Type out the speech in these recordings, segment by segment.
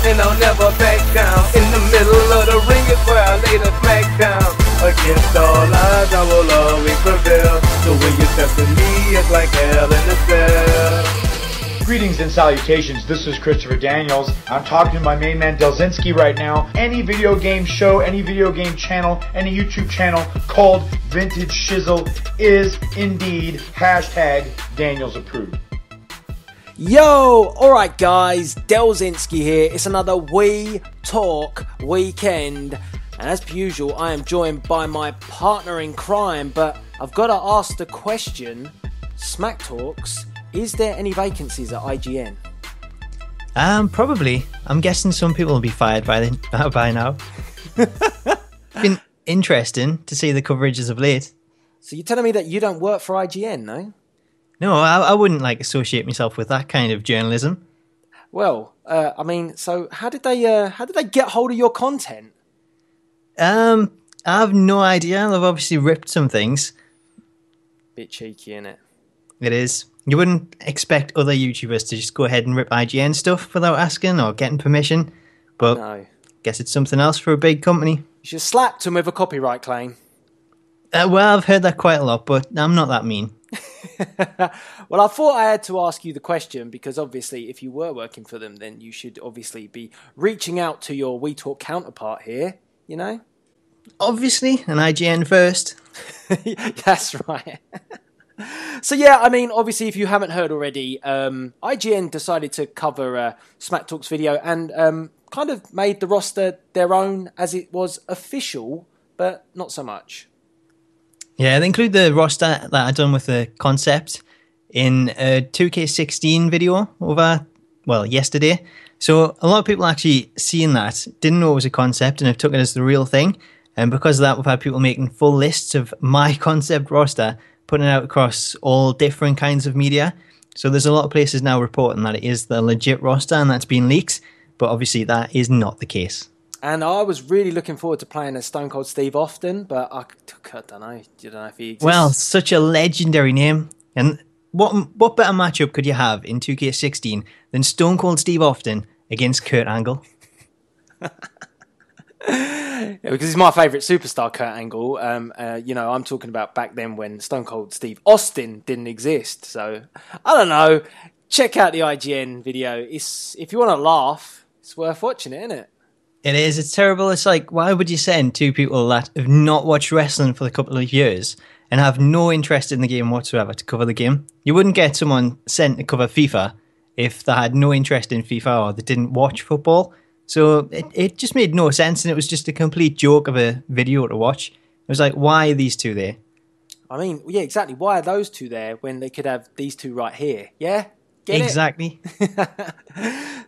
and I'll never back down. In the middle of the ring is where I lay the smack down. Against all odds, I will always prevail. The way you step to me is like hell in a cell. Greetings and salutations, this is Christopher Daniels. I'm talking to my main man Delzinski right now. Any video game show, any video game channel, any YouTube channel called Vintage Shizzle is indeed #Daniels approved. Yo, alright guys, Delzinski here. It's another We Talk weekend. And as per usual, I am joined by my partner in crime, but I've got to ask the question, Smack Talks, is there any vacancies at IGN? Probably. I'm guessing some people will be fired by now. Been interesting to see the coverage as of late. So you're telling me that you don't work for IGN, no? No, I wouldn't associate myself with that kind of journalism. Well, so how did they get hold of your content? I have no idea. They've obviously ripped some things. Bit cheeky, innit? It is. You wouldn't expect other YouTubers to just go ahead and rip IGN stuff without asking or getting permission. But no. Guess it's something else for a big company. You should slap them with a copyright claim. Well, I've heard that quite a lot, but I'm not that mean. Well, I thought I had to ask you the question because obviously if you were working for them, then you should obviously be reaching out to your We Talk counterpart here, you know? Obviously, an IGN first. That's right. So yeah, I mean, obviously if you haven't heard already, IGN decided to cover Smack Talk's video and kind of made the roster their own as it was official, but not so much. Yeah, they include the roster that I done with the concept in a 2K16 video yesterday. So a lot of people actually seeing that didn't know it was a concept and have took it as the real thing. And because of that, we've had people making full lists of my concept roster, putting it out across all different kinds of media. So there's a lot of places now reporting that it is the legit roster and that's been leaked. But obviously that is not the case. And I was really looking forward to playing as Stone Cold Steve Austin, but I don't know. You don't know if he exists. Well, such a legendary name. And what better matchup could you have in 2K16 than Stone Cold Steve Austin against Kurt Angle? Yeah, because he's my favourite superstar, Kurt Angle. I'm talking about back then when Stone Cold Steve Austin didn't exist. So, I don't know. Check out the IGN video. If you want to laugh, it's worth watching it, isn't it? It is. It's terrible. It's like, why would you send two people that have not watched wrestling for a couple of years and have no interest in the game whatsoever to cover the game? You wouldn't get someone sent to cover FIFA if they had no interest in FIFA or they didn't watch football. So it just made no sense, and it was just a complete joke of a video to watch. It was like, why are these two there? I mean, yeah, exactly. Why are those two there when they could have these two right here? Yeah? Get exactly.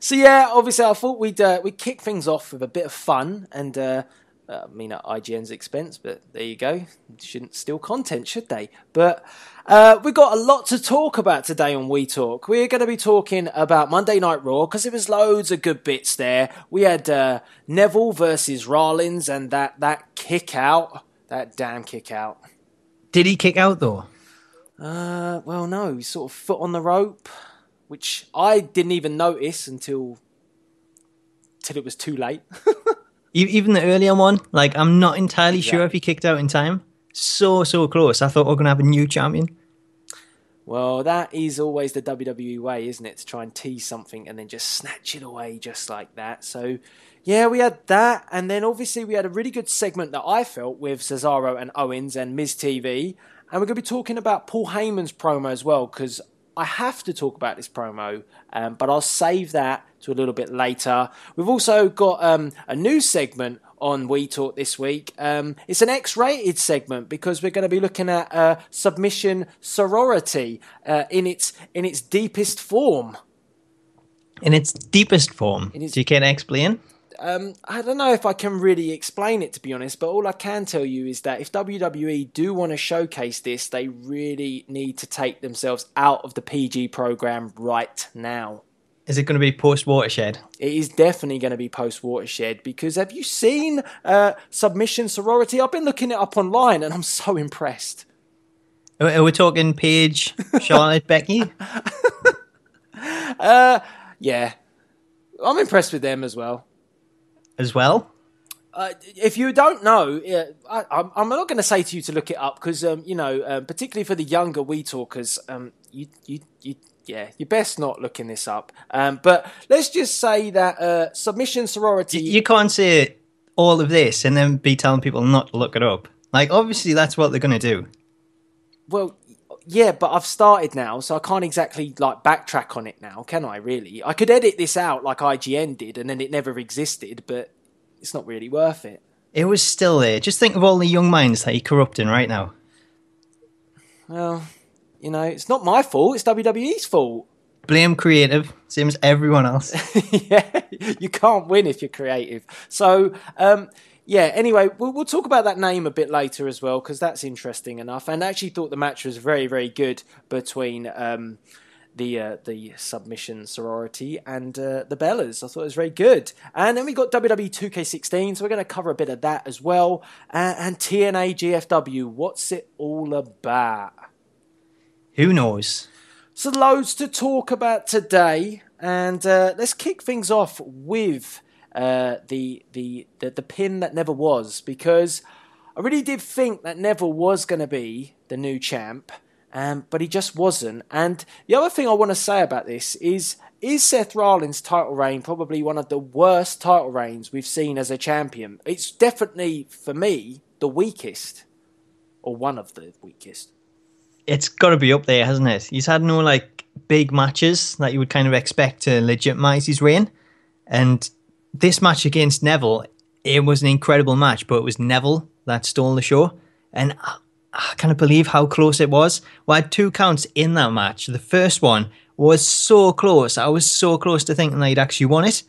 So yeah, obviously I thought we'd kick things off with a bit of fun, and at IGN's expense, but there you go. Shouldn't steal content, should they? But we've got a lot to talk about today on We Talk. We're going to be talking about Monday Night Raw, because there was loads of good bits there. We had Neville versus Rollins, and that kick out, that damn kick out. Did he kick out though? Well, no, he sort of foot on the rope, which I didn't even notice until it was too late. Even the earlier one, I'm not entirely sure if he kicked out in time. So close. I thought we were going to have a new champion. Well, that is always the WWE way, isn't it? To try and tease something and then just snatch it away just like that. So, yeah, we had that. And then obviously we had a really good segment that I felt with Cesaro and Owens and Miz TV. And we're going to be talking about Paul Heyman's promo as well, because I have to talk about this promo, but I'll save that to a little bit later. We've also got a new segment on We Talk this week. It's an X-rated segment because we're going to be looking at submission sorority in its deepest form. In its deepest form? Do you care to explain? I don't know if I can really explain it, to be honest, but all I can tell you is that if WWE do want to showcase this, they really need to take themselves out of the PG program right now. Is it going to be post-Watershed? It is definitely going to be post-Watershed, because have you seen Submission Sorority? I've been looking it up online and I'm so impressed. Are we talking Paige, Charlotte, Becky? Yeah. I'm impressed with them as well. As well? If you don't know, I'm not going to say to you to look it up because, particularly for the younger Wii talkers, you're best not looking this up. But let's just say that Submission Sorority... You can't say all of this and then be telling people not to look it up. Like, obviously, that's what they're going to do. Well, yeah, but I've started now, so I can't exactly, backtrack on it now, can I, really? I could edit this out like IGN did, and then it never existed, but it's not really worth it. It was still there. Just think of all the young minds that you're corrupting right now. Well, it's not my fault, it's WWE's fault. Blame creative, same as everyone else. Yeah, you can't win if you're creative. So, anyway, we'll talk about that name a bit later as well, because that's interesting enough. And I actually thought the match was very, very good between the Submission Sorority and the Bellas. I thought it was very good. And then we got WWE 2K16, so we're going to cover a bit of that as well. And TNA GFW, what's it all about? Who knows? So loads to talk about today, and let's kick things off with the pin that never was, because I really did think that Neville was going to be the new champ, but he just wasn't. And the other thing I want to say about this is Seth Rollins' title reign probably one of the worst title reigns we've seen as a champion? It's definitely, for me, the weakest, or one of the weakest. It's got to be up there, hasn't it? He's had no big matches that you would kind of expect to legitimize his reign. And this match against Neville, it was an incredible match, but it was Neville that stole the show. And I can't believe how close it was. We had 2 counts in that match. The first one was so close. I was so close to thinking that he'd actually won it.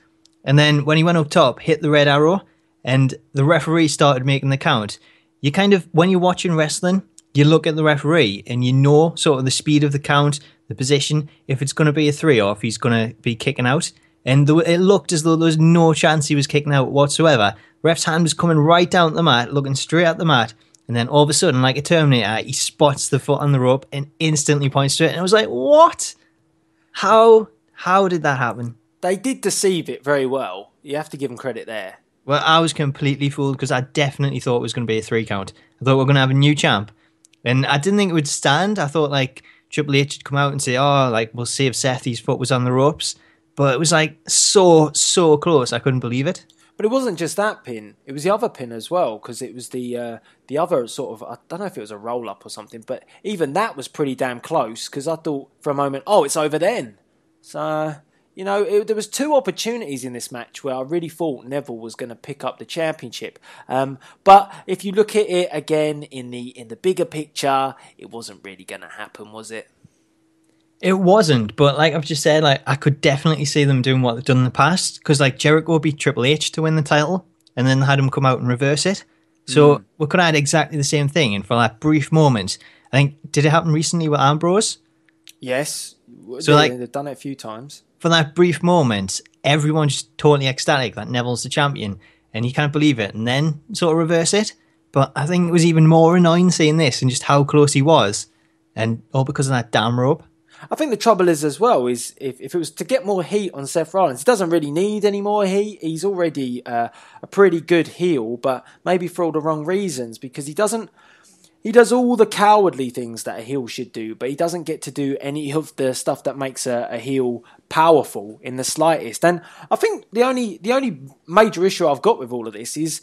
And then when he went up top, hit the red arrow, and the referee started making the count. You kind of, when you're watching wrestling, you look at the referee and you know sort of the speed of the count, the position, if it's going to be a 3 or if he's going to be kicking out. And it looked as though there was no chance he was kicking out whatsoever. Ref's hand was coming right down the mat, looking straight at the mat. And then all of a sudden, like a Terminator, he spots the foot on the rope and instantly points to it. And I was like, what? How did that happen? They did deceive it very well. You have to give them credit there. Well, I was completely fooled because I definitely thought it was going to be a 3 count. I thought we were going to have a new champ. And I didn't think it would stand. I thought Triple H would come out and say, we'll save Seth, his foot was on the ropes. But it was so close. I couldn't believe it. But it wasn't just that pin. It was the other pin as well, because it was the other sort of, I don't know if it was a roll-up or something, but even that was pretty damn close, because I thought for a moment, it's over then. So, there was 2 opportunities in this match where I really thought Neville was going to pick up the championship. But if you look at it again in the bigger picture, it wasn't really going to happen, was it? It wasn't, but like I've just said, I could definitely see them doing what they've done in the past, because Jericho beat Triple H to win the title, and then had him come out and reverse it. So we could have had exactly the same thing, and for that brief moment, I think, did it happen recently with Ambrose? Yes, so they've done it a few times. For that brief moment, everyone's just totally ecstatic that Neville's the champion, and you can't believe it, and then sort of reverse it. But I think it was even more annoying seeing this and just how close he was, and all because of that damn rope. I think the trouble is as well is if it was to get more heat on Seth Rollins, he doesn't really need any more heat. He's already a pretty good heel, but maybe for all the wrong reasons, because he does all the cowardly things that a heel should do, but he doesn't get to do any of the stuff that makes a heel powerful in the slightest. And I think the only major issue I've got with all of this is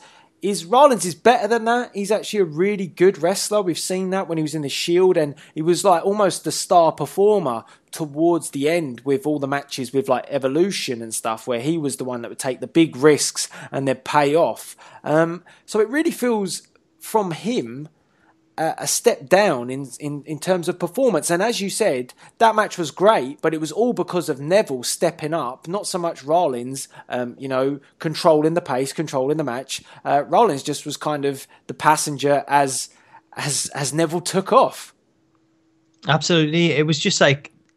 Rollins is better than that. He's actually a really good wrestler. We've seen that when he was in the Shield, and he was almost the star performer towards the end with all the matches with Evolution and stuff, where he was the one that would take the big risks and they'd pay off. So it really feels from him a step down in terms of performance. And as you said, that match was great, but it was all because of Neville stepping up, not so much Rollins, controlling the pace, controlling the match. Rollins just was kind of the passenger as Neville took off. Absolutely. It was just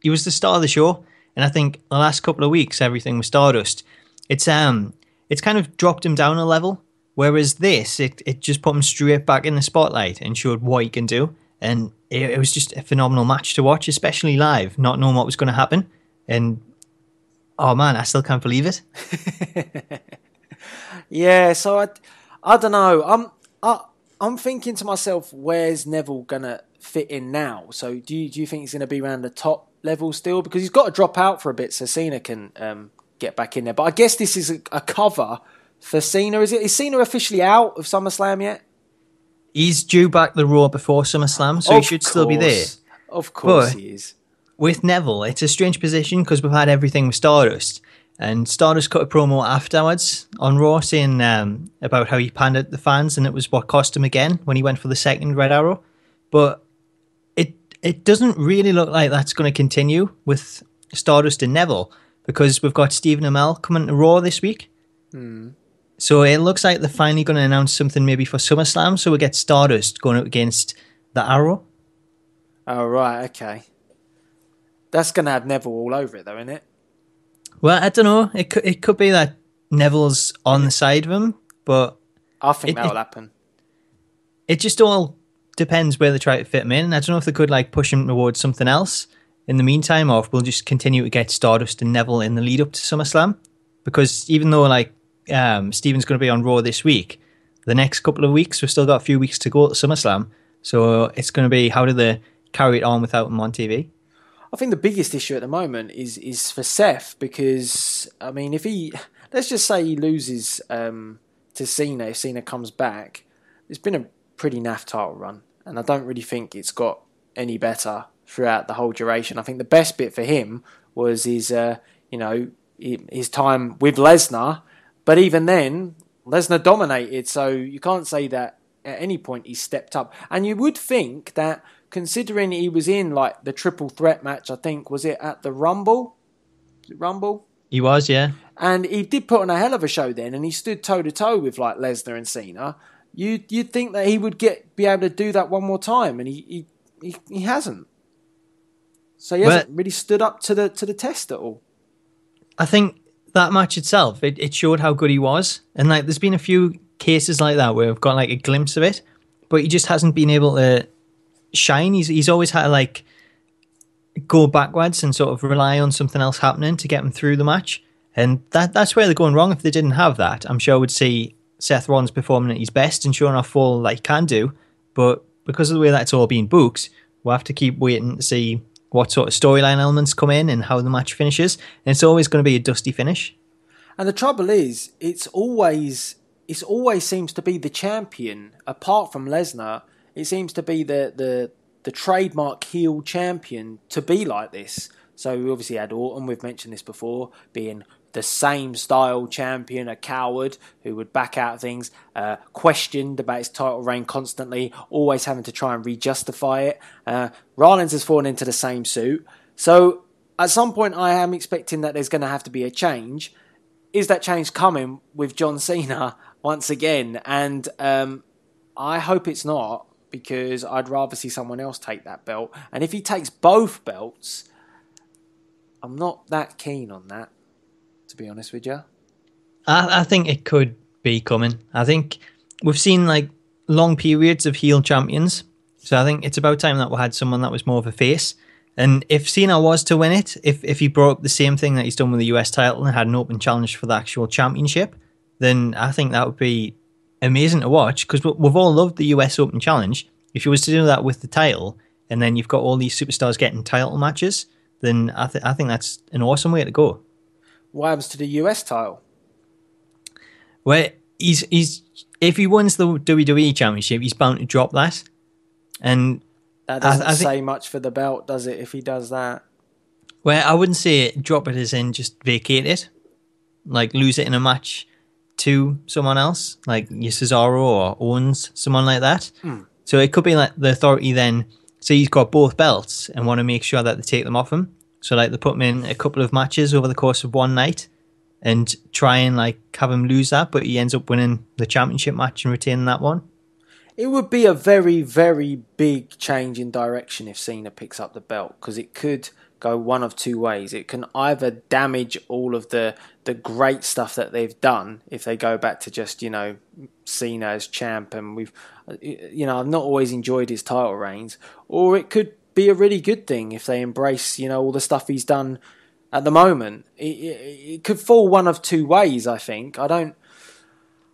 he was the star of the show. And I think the last couple of weeks, everything was Stardust. It's kind of dropped him down a level. Whereas this, it just put him straight back in the spotlight and showed what he can do. And it was just a phenomenal match to watch, especially live, not knowing what was going to happen. And Oh man, I still can't believe it. Yeah, so I don't know. I'm thinking to myself, where's Neville gonna fit in now? So do you think he's gonna be around the top level still? Because he's got to drop out for a bit so Cena can get back in there. But I guess this is a cover for Cena. Is Cena officially out of SummerSlam yet? He's due back the Raw before SummerSlam, so he should still be there. Of course But he is. with Neville, it's a strange position because we've had everything with Stardust. And Stardust cut a promo afterwards on Raw saying about how he pandered the fans and it was what cost him again when he went for the second Red Arrow. But it doesn't really look like that's going to continue with Stardust and Neville because we've got Stephen Amell coming to Raw this week. So it looks like they're finally going to announce something maybe for SummerSlam. So we get Stardust going up against the Arrow. Oh, right, okay. That's going to have Neville all over it, though, isn't it? Well, I don't know. It could be that Neville's on the side of him, but I think that'll happen. It just all depends where they try to fit him in. I don't know if they could like push him towards something else in the meantime, or if we'll just continue to get Stardust and Neville in the lead up to SummerSlam. Because even though like Steven's going to be on Raw this week, the next couple of weeks we've still got a few weeks to go to SummerSlam, so it's going to be how do they carry it on without him on TV. I think the biggest issue at the moment is for Seth because, I mean, if let's just say he loses to Cena, if Cena comes back, it's been a pretty naff title run, and I don't really think it's got any better throughout the whole duration. I think the best bit for him was his time with Lesnar, but even then, Lesnar dominated, so you can't say that at any point he stepped up. And you would think that, considering he was in like the triple threat match, I think, was it at the Rumble? Was it Rumble? He was, yeah. And he did put on a hell of a show then, and he stood toe to toe with like Lesnar and Cena. You'd think that he would be able to do that one more time, and he hasn't. So he hasn't really stood up to the test at all. I think that match itself, it showed how good he was, and like there's been a few cases like that where we've got like a glimpse of it, but he just hasn't been able to shine. He's always had to like go backwards and sort of rely on something else happening to get him through the match, and that's where they're going wrong. If they didn't have that, I'm sure we'd see Seth Rollins performing at his best and showing off full like he can do, but because of the way that's all being booked, we'll have to keep waiting to see what sort of storyline elements come in and how the match finishes, and it's always going to be a dusty finish. And the trouble is, it always seems to be the champion, apart from Lesnar. It seems to be the trademark heel champion to be like this. So we obviously had Orton, we've mentioned this before, being the same style champion, a coward who would back out things, questioned about his title reign constantly, always having to try and re-justify it. Rollins has fallen into the same suit. So at some point I am expecting that there's going to have to be a change. Is that change coming with John Cena once again? And I hope it's not, because I'd rather see someone else take that belt. And if he takes both belts, I'm not that keen on that, to be honest with you. I think it could be coming. I think we've seen like long periods of heel champions, so I think it's about time that we had someone that was more of a face. And if Cena was to win it, if he brought up the same thing that he's done with the US title and had an open challenge for the actual championship, then I think that would be amazing to watch, because we've all loved the US Open Challenge. If you was to do that with the title, and then you've got all these superstars getting title matches, then I think that's an awesome way to go. What happens to the US title? Well, he's if he wins the WWE Championship, he's bound to drop that. And that doesn't say much for the belt, does it, if he does that? Well, I wouldn't say drop it as in just vacate it. Like lose it in a match to someone else, like your Cesaro or Owens, someone like that. So it could be like the Authority then, say he's got both belts and want to make sure that they take them off him. So like they put him in a couple of matches over the course of one night and try and like have him lose that, but he ends up winning the championship match and retaining that one. It would be a very, very big change in direction if Cena picks up the belt, because it could go one of two ways. It can either damage all of the great stuff that they've done if they go back to just, Cena as champ, and I've not always enjoyed his title reigns, or it could be a really good thing if they embrace, all the stuff he's done at the moment. It could fall one of two ways, I think. I don't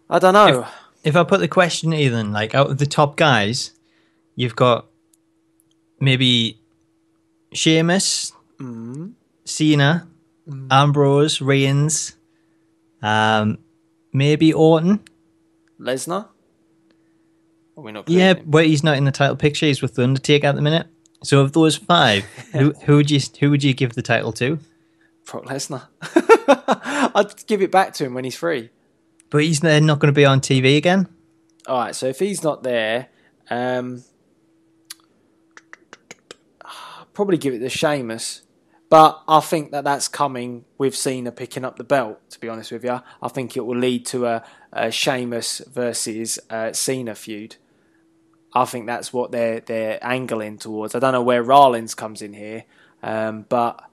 know. If I put the question to you then, like, out of the top guys, you've got maybe Sheamus, Cena, Ambrose, Reigns, maybe Orton. Lesnar? Are we not Yeah, him? but he's not in the title picture. He's with the Undertaker at the minute. So of those five, who would you give the title to? Brock Lesnar. I'd give it back to him when he's free. But he's then not going to be on TV again. All right, so if he's not there, probably give it to Sheamus. But I think that's coming with Cena picking up the belt, to be honest with you. I think it will lead to a Sheamus versus Cena feud. I think that's what they're angling towards. I don't know where Rollins comes in here, but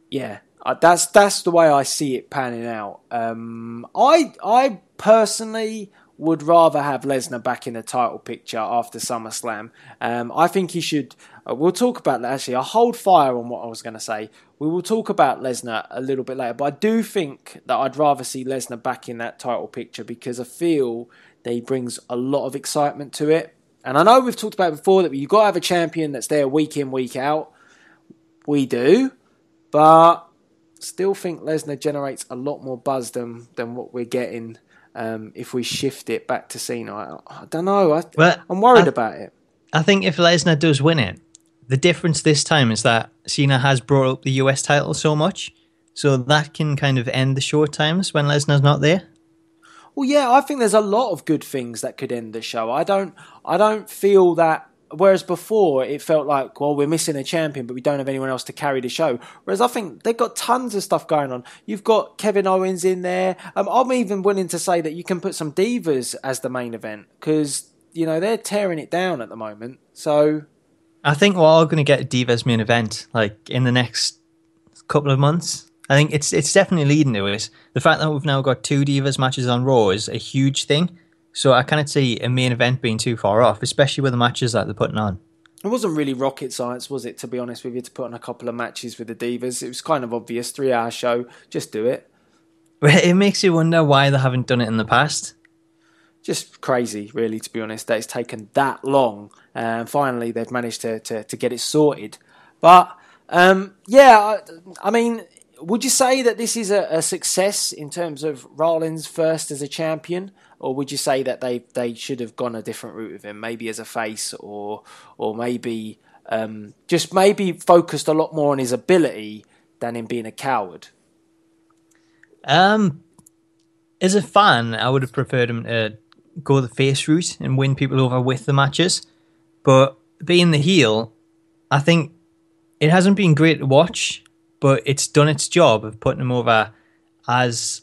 yeah, that's the way I see it panning out. I personally would rather have Lesnar back in the title picture after SummerSlam. I think he should. We'll talk about that. Actually, I'll hold fire on what I was going to say. We will talk about Lesnar a little bit later, but I do think that I'd rather see Lesnar back in that title picture because I feel that he brings a lot of excitement to it. And I know we've talked about it before that you've got to have a champion that's there week in, week out. We do, but still think Lesnar generates a lot more buzz than what we're getting if we shift it back to Cena. I don't know. I'm worried about it. I think if Lesnar does win it, the difference this time is that Cena has brought up the US title so much, so that can kind of end the short times when Lesnar's not there. Well, yeah, I think there's a lot of good things that could end the show. I don't feel that. Whereas before it felt like, well, we're missing a champion, but we don't have anyone else to carry the show. Whereas I think they've got tons of stuff going on. You've got Kevin Owens in there. I'm even willing to say that you can put some divas as the main event because they're tearing it down at the moment. So I think we're all going to get a Divas main event like in the next couple of months. I think it's definitely leading to it. The fact that we've now got 2 Divas matches on Raw is a huge thing. So I cannot see a main event being too far off, especially with the matches that they're putting on. It wasn't really rocket science, was it, to be honest with you, to put on a couple of matches with the Divas. It was kind of obvious, 3-hour show, just do it. It makes you wonder why they haven't done it in the past. Just crazy, really, to be honest, that it's taken that long. And finally, they've managed to get it sorted. But, yeah, I mean, would you say that this is a success in terms of Rollins first as a champion? Or would you say that they should have gone a different route with him, maybe as a face or maybe just maybe focused a lot more on his ability than in being a coward? As a fan, I would have preferred him to go the face route and win people over with the matches. But being the heel, I think it hasn't been great to watch, but it's done its job of putting him over as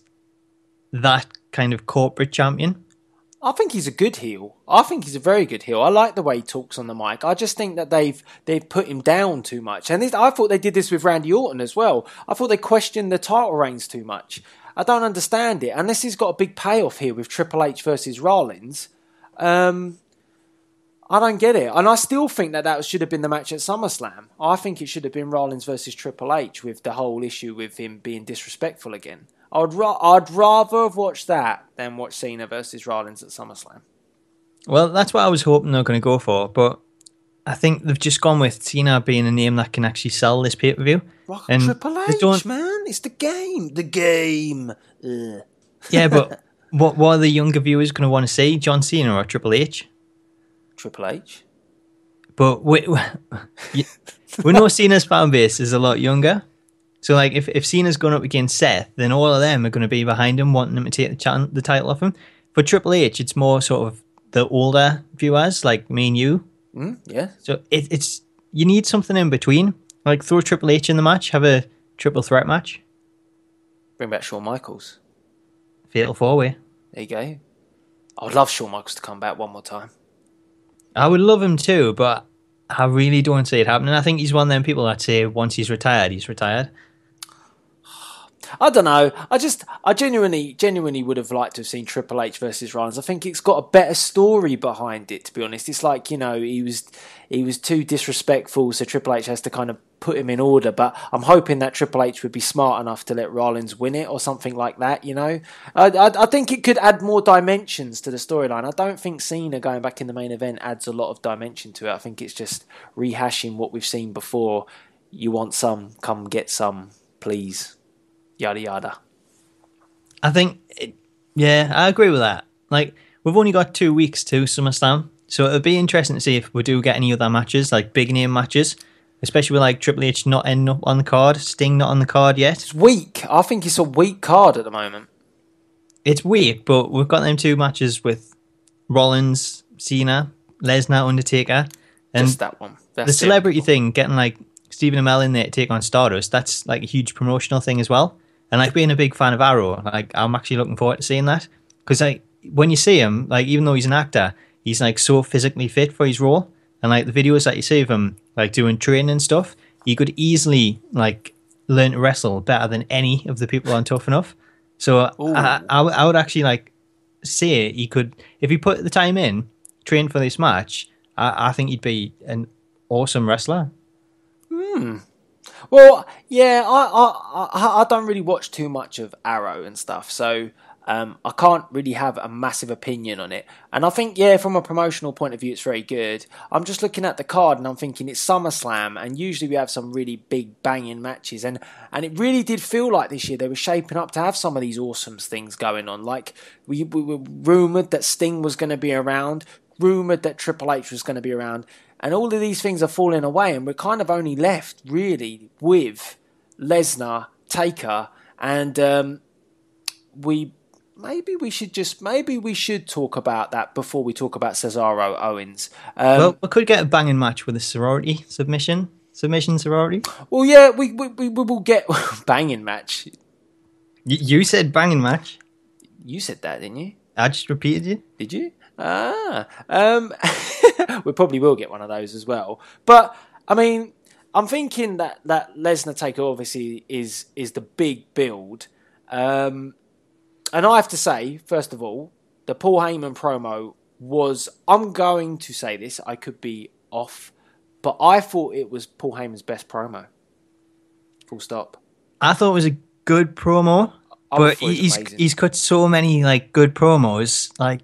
that kind of corporate champion. I think he's a good heel. I think he's a very good heel. I like the way he talks on the mic. I just think that they've put him down too much. And I thought they did this with Randy Orton as well. I thought they questioned the title reigns too much. I don't understand it. Unless he's got a big payoff here with Triple H versus Rollins. I don't get it. And I still think that should have been the match at SummerSlam. I think it should have been Rollins versus Triple H with the whole issue with him being disrespectful again. I'd rather have watched that than watch Cena versus Rollins at SummerSlam. Well, that's what I was hoping they were going to go for, but I think they've just gone with Cena being a name that can actually sell this pay-per-view. And Triple H, man. It's the game. The game. Ugh. Yeah, but what are the younger viewers going to want to see? John Cena or Triple H? Triple H? But we know Cena's fan base is a lot younger. So, like, if Cena's going up against Seth, then all of them are going to be behind him, wanting him to take the title off him. For Triple H, it's more sort of the older viewers, like me and you. Yeah. So it's you need something in between. Like, throw Triple H in the match, have a triple threat match. Bring back Shawn Michaels. Fatal 4-way. There you go. I would love Shawn Michaels to come back one more time. I would love him too, but I really don't see it happening. I think he's one of them people that say once he's retired, he's retired. I don't know. I genuinely would have liked to have seen Triple H versus Rollins. I think it's got a better story behind it, to be honest. It's like, he was too disrespectful, so Triple H has to kind of put him in order. But I'm hoping that Triple H would be smart enough to let Rollins win it or something like that, I think it could add more dimensions to the storyline. I don't think Cena going back in the main event adds a lot of dimension to it. I think it's just rehashing what we've seen before. You want some, come get some, please. Yada yada. I think, I agree with that. Like, we've only got 2 weeks to SummerSlam, so it'll be interesting to see if we do get any other matches, like big name matches, especially with like Triple H not ending up on the card, Sting not on the card yet. It's weak. I think it's a weak card at the moment. It's weak, but we've got them 2 matches with Rollins, Cena, Lesnar, Undertaker, and just that one. That's the celebrity thing, getting like Stephen Amell in there to take on Stardust, that's like a huge promotional thing as well. And like being a big fan of Arrow, like I'm actually looking forward to seeing that, because like when you see him, like even though he's an actor, he's like so physically fit for his role, and like the videos that you see of him like doing training and stuff, he could easily like learn to wrestle better than any of the people on Tough Enough. So I would actually like say he could, if he put the time in, train for this match, I think he'd be an awesome wrestler. Well, yeah, I don't really watch too much of Arrow and stuff, so I can't really have a massive opinion on it. And I think, from a promotional point of view, it's very good. I'm just looking at the card and I'm thinking it's SummerSlam, and usually we have some really big banging matches, and it really did feel like this year they were shaping up to have some of these awesome things going on. Like we were rumoured that Sting was going to be around, rumoured that Triple H was going to be around, and all of these things are falling away, and we're kind of only left really with Lesnar, Taker, and maybe we should talk about that before we talk about Cesaro Owens. Well, we could get a banging match with a sorority submission sorority. Well, yeah, we will get banging match. You said banging match. You said that, didn't you? I just repeated you. Did you? We probably will get one of those as well. But I mean, I'm thinking that Lesnar Taker obviously is the big build. And I have to say, first of all, the Paul Heyman promo was, I'm going to say this, I could be off, but I thought it was Paul Heyman's best promo. Full stop. I thought it was a good promo, but he's cut so many like good promos, like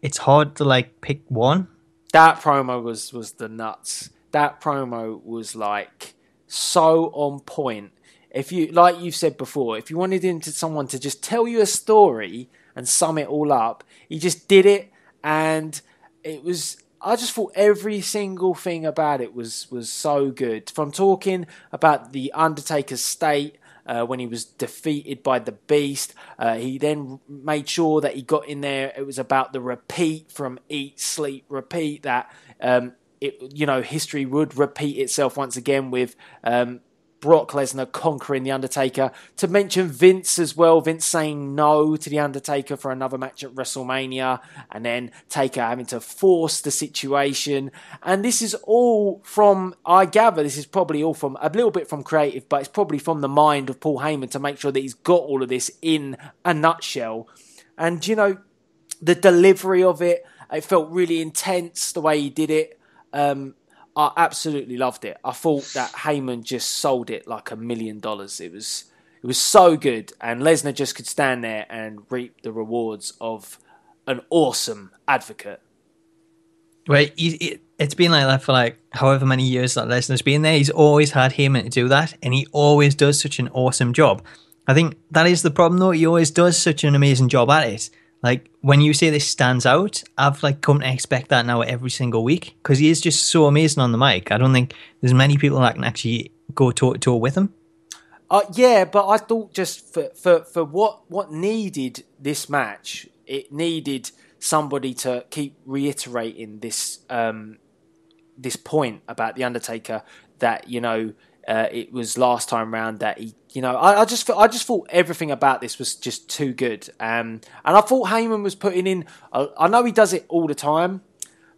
it's hard to like pick one. That promo was the nuts. That promo was like so on point. If you, like you've said before, if you wanted someone to just tell you a story and sum it all up, he just did it, and it was. I just thought every single thing about it was so good. From talking about the Undertaker's state when he was defeated by the Beast, he then made sure that he got in there. It was about the repeat from Eat, Sleep, Repeat. That history would repeat itself once again with Brock Lesnar conquering The Undertaker. To mention Vince as well, Vince saying no to The Undertaker for another match at WrestleMania, and then Taker having to force the situation. And this is all from, I gather this is probably all from, a little bit from creative, but it's probably from the mind of Paul Heyman to make sure that he's got all of this in a nutshell. And, the delivery of it felt really intense, the way he did it. I absolutely loved it. I thought that Heyman just sold it like $1 million. It was so good, and Lesnar just could stand there and reap the rewards of an awesome advocate. Well, it's been like that for like however many years that Lesnar's been there. He's always had Heyman to do that, and he always does such an awesome job. I think that is the problem, though. He always does such an amazing job at it. Like, when you say this stands out, I've like come to expect that now every single week, because he is just so amazing on the mic. I don't think there's many people that can actually go toe-to-toe with him. Yeah, but I thought just for what needed this match, it needed somebody to keep reiterating this this point about The Undertaker, that, it was last time round that he, I just thought everything about this was just too good. And I thought Heyman was putting in, I know he does it all the time,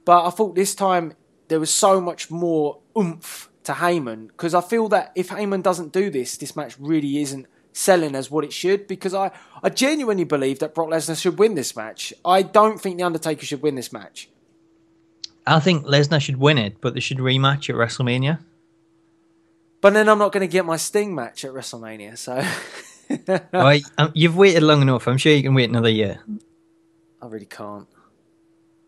but I thought this time there was so much more oomph to Heyman, because I feel that if Heyman doesn't do this match really isn't selling as what it should, because I genuinely believe that Brock Lesnar should win this match. I don't think The Undertaker should win this match. I think Lesnar should win it, but they should rematch at WrestleMania. But then I'm not going to get my Sting match at WrestleMania, so... Right, you've waited long enough. I'm sure you can wait another year. I really can't.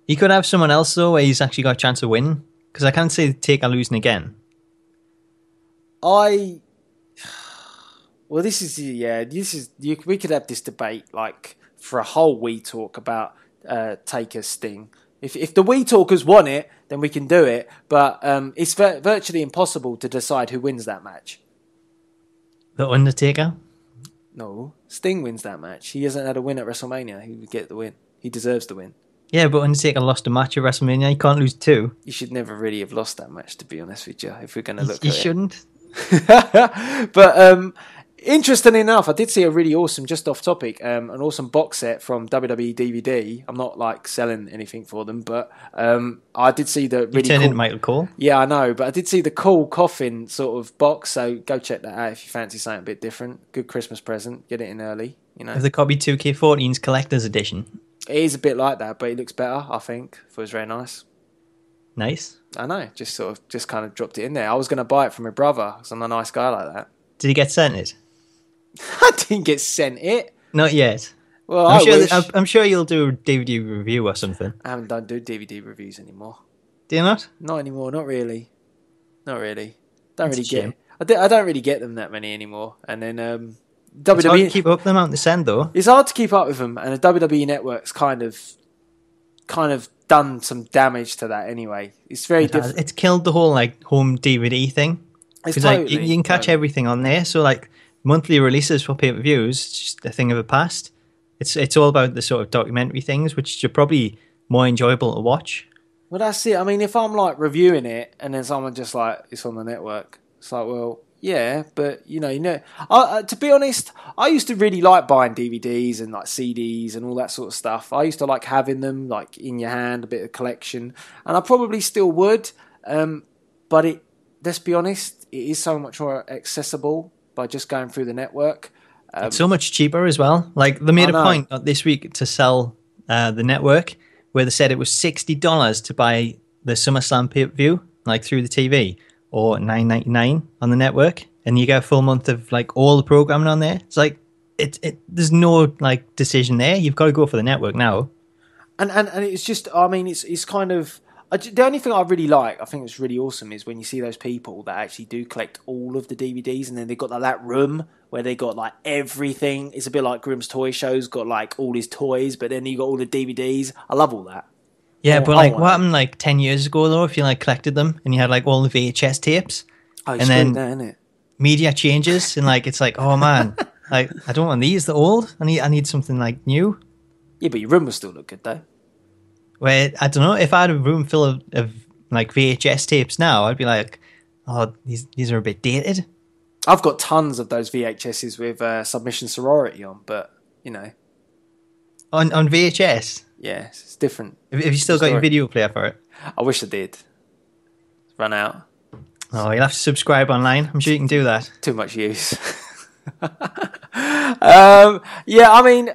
You could have someone else, though, where he's actually got a chance of winning. Because I can't see Taker losing again. Well, this is we could have this debate like for a whole We Talk about Taker Sting. If the We Talkers want it, then we can do it. But it's virtually impossible to decide who wins that match. The Undertaker? No, Sting wins that match. He hasn't had a win at WrestleMania. He would get the win. He deserves the win. Yeah, but Undertaker lost a match at WrestleMania. You can't lose two. You should never really have lost that match, to be honest with you, if we're going to look at it. You shouldn't. But interestingly enough, I did see a really awesome, just off topic, an awesome box set from WWE DVD. I'm not like selling anything for them, but I did see the really turned cool... into Michael Cole? Yeah, I know, but I did see the cool coffin sort of box, so go check that out if you fancy something a bit different. Good Christmas present. Get it in early, you know. If they copied 2K14's collector's edition. It is a bit like that, but it looks better, I think. It was very nice. Nice. I know, just kind of dropped it in there. I was going to buy it from my brother, because I'm a nice guy like that. Did he get sent it? I didn't get sent it. Not yet. Well, I'm sure you'll do a DVD review or something. I haven't done DVD reviews anymore. Do you not? Not anymore. Not really. Don't That's really a shame. get. I don't really get them that many anymore. And then It's hard to keep up the amount they send, though. It's hard to keep up with them, and the WWE Network's kind of done some damage to that anyway. It's very different. It's killed the whole like home DVD thing. Because you can catch everything on there. So like monthly releases for pay-per-views, it's just a thing of the past. It's all about the sort of documentary things, which are probably more enjoyable to watch. Well, that's it. I mean, if I'm like reviewing it and then someone just like, it's on the network, it's like, well, yeah, but you know. To be honest, I used to really like buying DVDs and like CDs and all that sort of stuff. I used to like having them like in your hand, a bit of collection, and I probably still would. But let's be honest, it is so much more accessible by just going through the network. It's so much cheaper as well. Like they made a point this week to sell the network, where they said it was $60 to buy the SummerSlam pay-per-view, like through the TV. Or $9.99 on the network, and you get a full month of like all the programming on there. It's like there's no like decision there. You've got to go for the network now. And it's just, I mean, it's kind of the only thing I really like. I think it's really awesome is when you see those people that actually do collect all of the DVDs, and then they've got that room where they got like everything. It's a bit like Grimm's Toy Show's got like all his toys, but then you got all the DVDs. I love all that. Yeah, but like, what happened like 10 years ago though? If you like collected them and you had like all the VHS tapes, and then innit? Media changes and like it's like, oh man, like I don't want these. They're old. I need something like new. Yeah, but your room will still look good though. Well, I don't know. If I had a room full of like VHS tapes now, I'd be like, oh, these are a bit dated. I've got tons of those VHSs with Submission Sorority on, but you know, on VHS. Yeah, it's different. Have you still got your video player for it? I wish I did. It's run out. Oh, you'll have to subscribe online. I'm sure you can do that. Too much use. Yeah, I mean,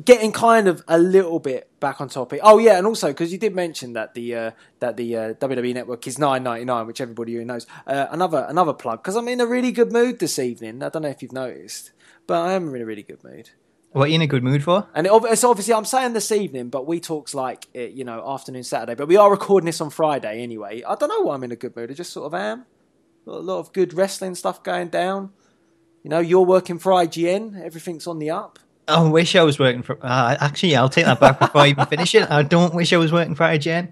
getting kind of a little bit back on topic. Oh yeah, and also because you did mention that the WWE Network is $9.99, which everybody who knows. Another plug, because I'm in a really good mood this evening. I don't know if you've noticed, but I am in a really good mood. What are you in a good mood for? And it's obviously, I'm saying this evening, but We Talk's like, afternoon Saturday. But we are recording this on Friday anyway. I don't know why I'm in a good mood. I just sort of am. Got a lot of good wrestling stuff going down. You know, you're working for IGN. Everything's on the up. I wish I was working for... actually, I'll take that back before I even finish it. I don't wish I was working for IGN.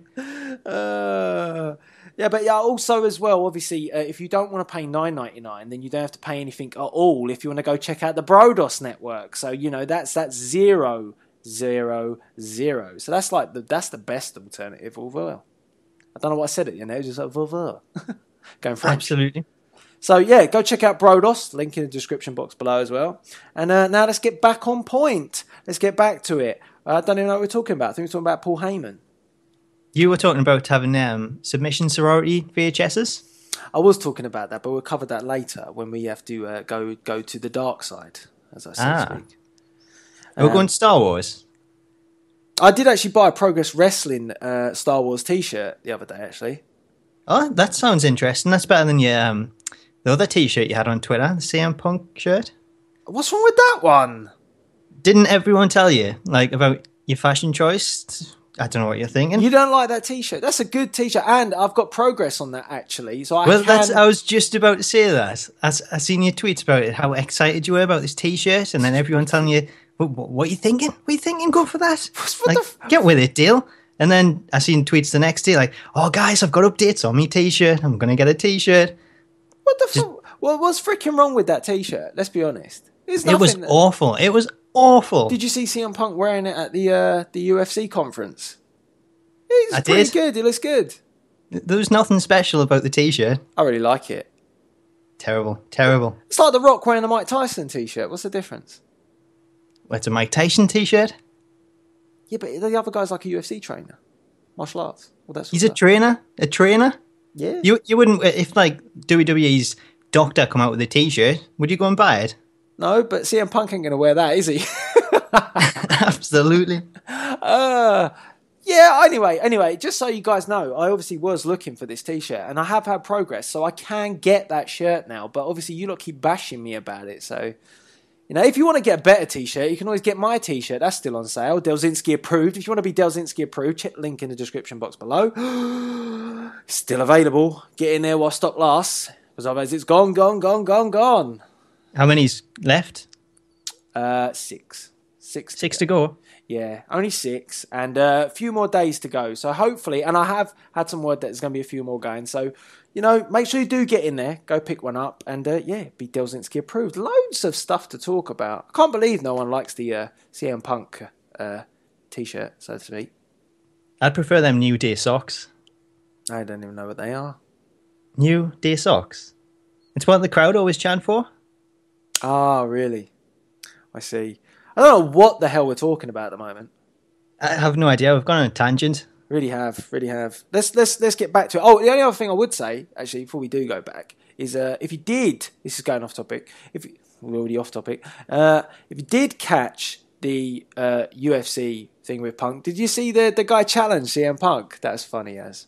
Yeah, but also as well, obviously, if you don't want to pay $9.99, then you don't have to pay anything at all if you want to go check out the Brodos network. So, that's $0.00. So that's like that's the best alternative. Although I don't know what I said at the end. It was just like going French. Absolutely. So yeah, go check out Brodos. Link in the description box below as well. And now let's get back on point. Let's get back to it. I don't even know what we're talking about. I think we're talking about Paul Heyman. You were talking about having submission sorority VHSs? I was talking about that, but we'll cover that later when we have to go to the dark side. as I so speak. We're going Star Wars. I did actually buy a Progress Wrestling Star Wars T-shirt the other day, actually. Oh, that sounds interesting. That's better than your the other T-shirt you had on Twitter, the CM Punk shirt. What's wrong with that one? Didn't everyone tell you about your fashion choice? I don't know what you're thinking. You don't like that T-shirt? That's a good T-shirt, and I've got progress on that actually. So I was just about to say that. I seen your tweets about it, how excited you were about this T-shirt, and then everyone telling you, "What are you thinking? What are you thinking? Go for that! Get with it, deal." And then I seen tweets the next day like, "Oh guys, I've got updates on my T-shirt. I'm gonna get a T-shirt." What the fuck? What was freaking wrong with that T-shirt? Let's be honest. It was awful. It was awful. Did you see CM Punk wearing it at the UFC conference? It's pretty good. It looks good. There was nothing special about the T-shirt. I really like it. Terrible. It's like The Rock wearing the Mike Tyson T-shirt. What's the difference? Well, it's a Mike Tyson T-shirt. Yeah, but the other guy's like a UFC trainer, martial arts. Well, he's a trainer. A trainer. Yeah. You wouldn't, if like WWE's doctor come out with a T-shirt, would you go and buy it? No, but CM Punk ain't going to wear that, is he? Absolutely. Yeah, anyway, just so you guys know, I obviously was looking for this T-shirt, and I have had progress, so I can get that shirt now, but obviously you lot keep bashing me about it, so, if you want to get a better T-shirt, you can always get my T-shirt. That's still on sale. Delzinski approved. If you want to be Delzinski approved, check the link in the description box below. Still available. Get in there while stock lasts, because otherwise it's gone. How many's left? 6. Six to go. Yeah, only 6, and a few more days to go. So hopefully, and I have had some word that there's going to be a few more going. So, make sure you do get in there, go pick one up, and be Delzinski approved. Loads of stuff to talk about. I can't believe no one likes the CM Punk T-shirt, so to speak. I'd prefer them New Day socks. I don't even know what they are. New Day socks. It's what the crowd always chant for. Ah, really? I see. I don't know what the hell we're talking about at the moment. I have no idea. We've gone on a tangent. Really have. Let's get back to it. Oh, the only other thing I would say, actually, before we do go back, is if you did, this is going off topic. We're already off topic. If you did catch the UFC thing with Punk, did you see the guy challenge CM Punk? That was funny as.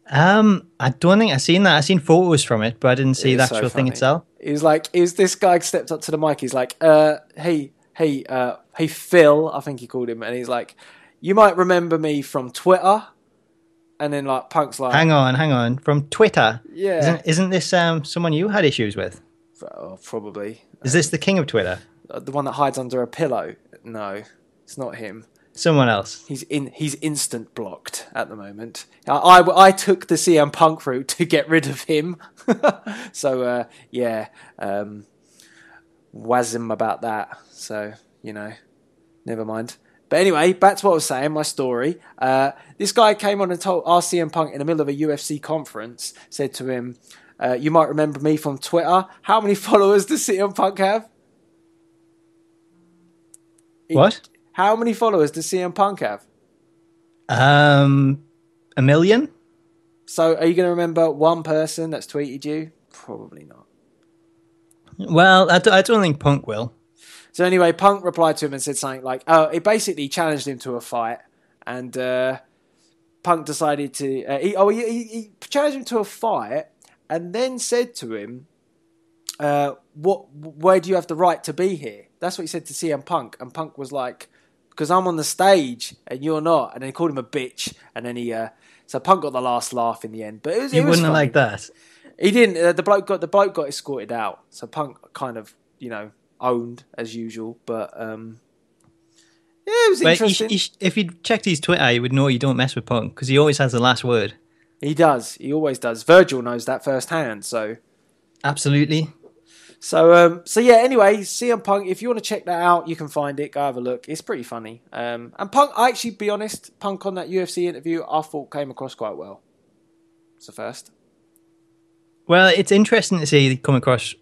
I don't think I've seen that. I've seen photos from it, but I didn't see the actual thing itself. It was this guy stepped up to the mic. He's like, hey, Phil, I think he called him, and he's like, you might remember me from Twitter. And then like Punk's like, hang on, from Twitter. Yeah, isn't this someone you had issues with? Probably. Is this the king of Twitter? The one that hides under a pillow? No, it's not him. Someone else. He's instant blocked at the moment. I took the CM Punk route to get rid of him. So was him about that. So never mind. But anyway, back to what I was saying. My story. This guy came on and asked CM Punk in the middle of a UFC conference. Said to him, "You might remember me from Twitter. How many followers does CM Punk have?" What? How many followers does CM Punk have? 1 million. So are you going to remember one person that's tweeted you? Probably not. Well, I don't think Punk will. So anyway, Punk replied to him and said something like, it basically challenged him to a fight. And Punk decided to... he challenged him to a fight and then said to him, where do you have the right to be here? That's what he said to CM Punk. And Punk was like, because I'm on the stage and you're not. And then he called him a bitch. And then so Punk got the last laugh in the end. But it was wouldn't funny. have liked that. He didn't. The bloke got escorted out. So Punk kind of, owned as usual. But it was interesting. If you checked his Twitter, you would know you don't mess with Punk because he always has the last word. He does. He always does. Virgil knows that firsthand. So absolutely. So yeah. Anyway, CM Punk. If you want to check that out, you can find it. Go have a look. It's pretty funny. And Punk. I actually, be honest, Punk on that UFC interview, I thought came across quite well. It's the first. Well, it's interesting to see it come across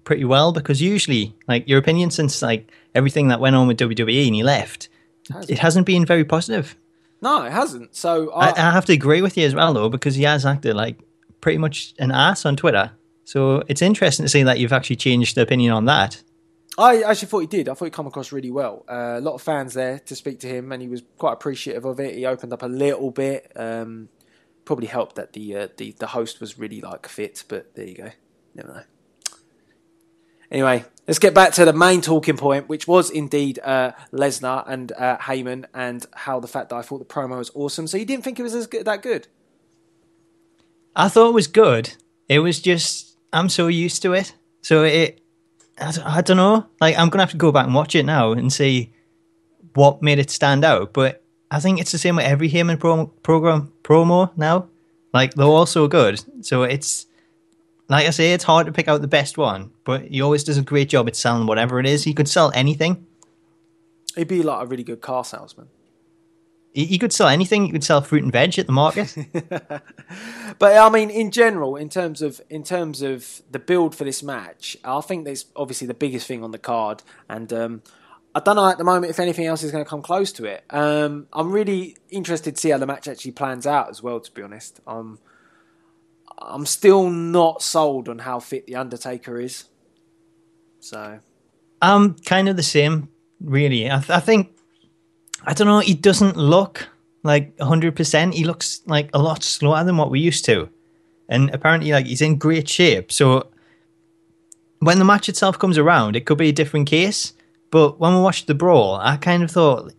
pretty well because usually your opinion since everything that went on with WWE and he left, it hasn't been very positive. No, it hasn't. So I have to agree with you as well though because he has acted like pretty much an ass on Twitter. So it's interesting to see that you've actually changed the opinion on that. I actually thought he did. I thought he come across really well. A lot of fans there to speak to him, and he was quite appreciative of it. He opened up a little bit. Probably helped that the host was really like fit, but there you go. Never know. Anyway, let's get back to the main talking point, which was indeed Lesnar and Heyman, and how the fact that I thought the promo was awesome. So you didn't think it was that good? I thought it was good. It was just, I'm so used to it. So I don't know. Like, I'm going to have to go back and watch it now and see what made it stand out. But I think it's the same with every Heyman promo now. Like, they're all so good. So it's, like I say, it's hard to pick out the best one. But he always does a great job at selling whatever it is. He could sell anything. He'd be like a really good car salesman. He could sell anything. He could sell fruit and veg at the market. But I mean, in general, in terms of the build for this match, I think that's obviously the biggest thing on the card, and I don't know at the moment if anything else is going to come close to it. I'm really interested to see how the match actually plans out as well. To be honest, I'm still not sold on how fit the Undertaker is. So I'm kind of the same, really. I think. I don't know, he doesn't look like 100%. He looks like a lot slower than what we used to. And apparently, like, he's in great shape. So when the match itself comes around, it could be a different case. But when we watched the brawl, I kind of thought,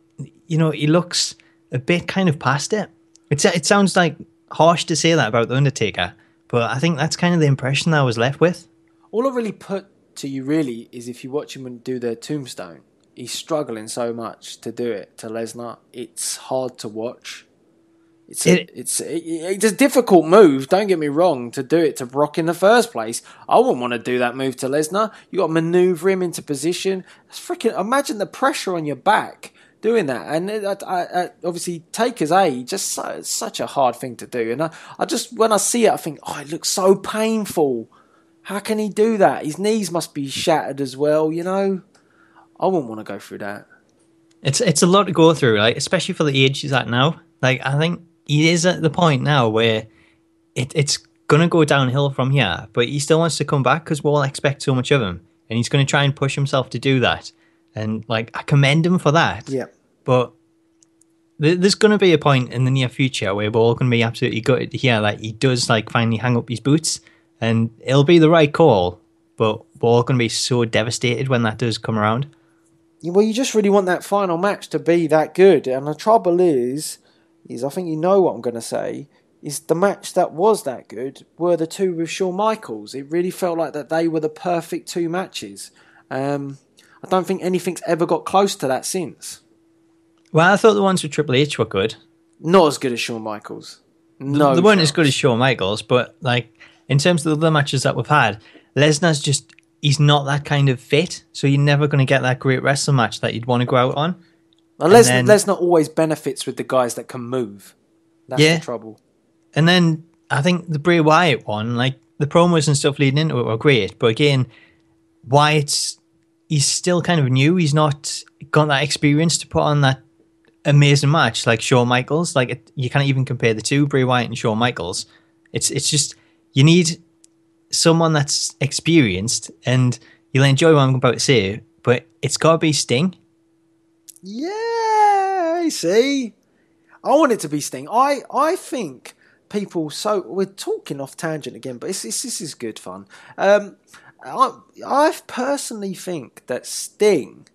you know, he looks a bit kind of past it. It sounds like harsh to say that about The Undertaker, but I think that's kind of the impression that I was left with. All I really put to you really is if you watch him do the tombstone, he's struggling so much to do it to Lesnar. It's hard to watch. It's a difficult move. Don't get me wrong. To do it to Brock in the first place, I wouldn't want to do that move to Lesnar. You got to maneuver him into position. It's freaking. Imagine the pressure on your back doing that. And obviously, Taker's age, just it's such a hard thing to do. And I just when I see it, I think, oh, it looks so painful. How can he do that? His knees must be shattered as well. You know. I wouldn't want to go through that. It's a lot to go through, like, especially for the age he's at now. Like, I think he is at the point now where it's going to go downhill from here, but he still wants to come back because we all expect so much of him. And he's going to try and push himself to do that. And, like, I commend him for that. Yeah. But there's going to be a point in the near future where we're all going to be absolutely gutted to hear that he does, like, finally hang up his boots. And it'll be the right call, but we're all going to be so devastated when that does come around. Well, you just really want that final match to be that good. And the trouble is I think you know what I'm going to say, is the match that was that good were the two with Shawn Michaels. It really felt like that they were the perfect two matches. I don't think anything's ever got close to that since. Well, I thought the ones with Triple H were good. Not as good as Shawn Michaels. No, they weren't as good as Shawn Michaels, but, like, in terms of the other matches that we've had, Lesnar's just... he's not that kind of fit, so you're never going to get that great wrestling match that you'd want to go out on. Lesnar always benefits with the guys that can move. That's the trouble. And then I think the Bray Wyatt one, like, the promos and stuff leading into it were great, but again, Wyatt's, he's still kind of new. He's not got that experience to put on that amazing match like Shawn Michaels. Like, you can't even compare the two, Bray Wyatt and Shawn Michaels. It's just, you need someone that's experienced, and you'll enjoy what I'm about to say, but it's got to be Sting. Yeah, see? I want it to be Sting. I think people, so we're talking off tangent again, but this is good fun. I personally think that Sting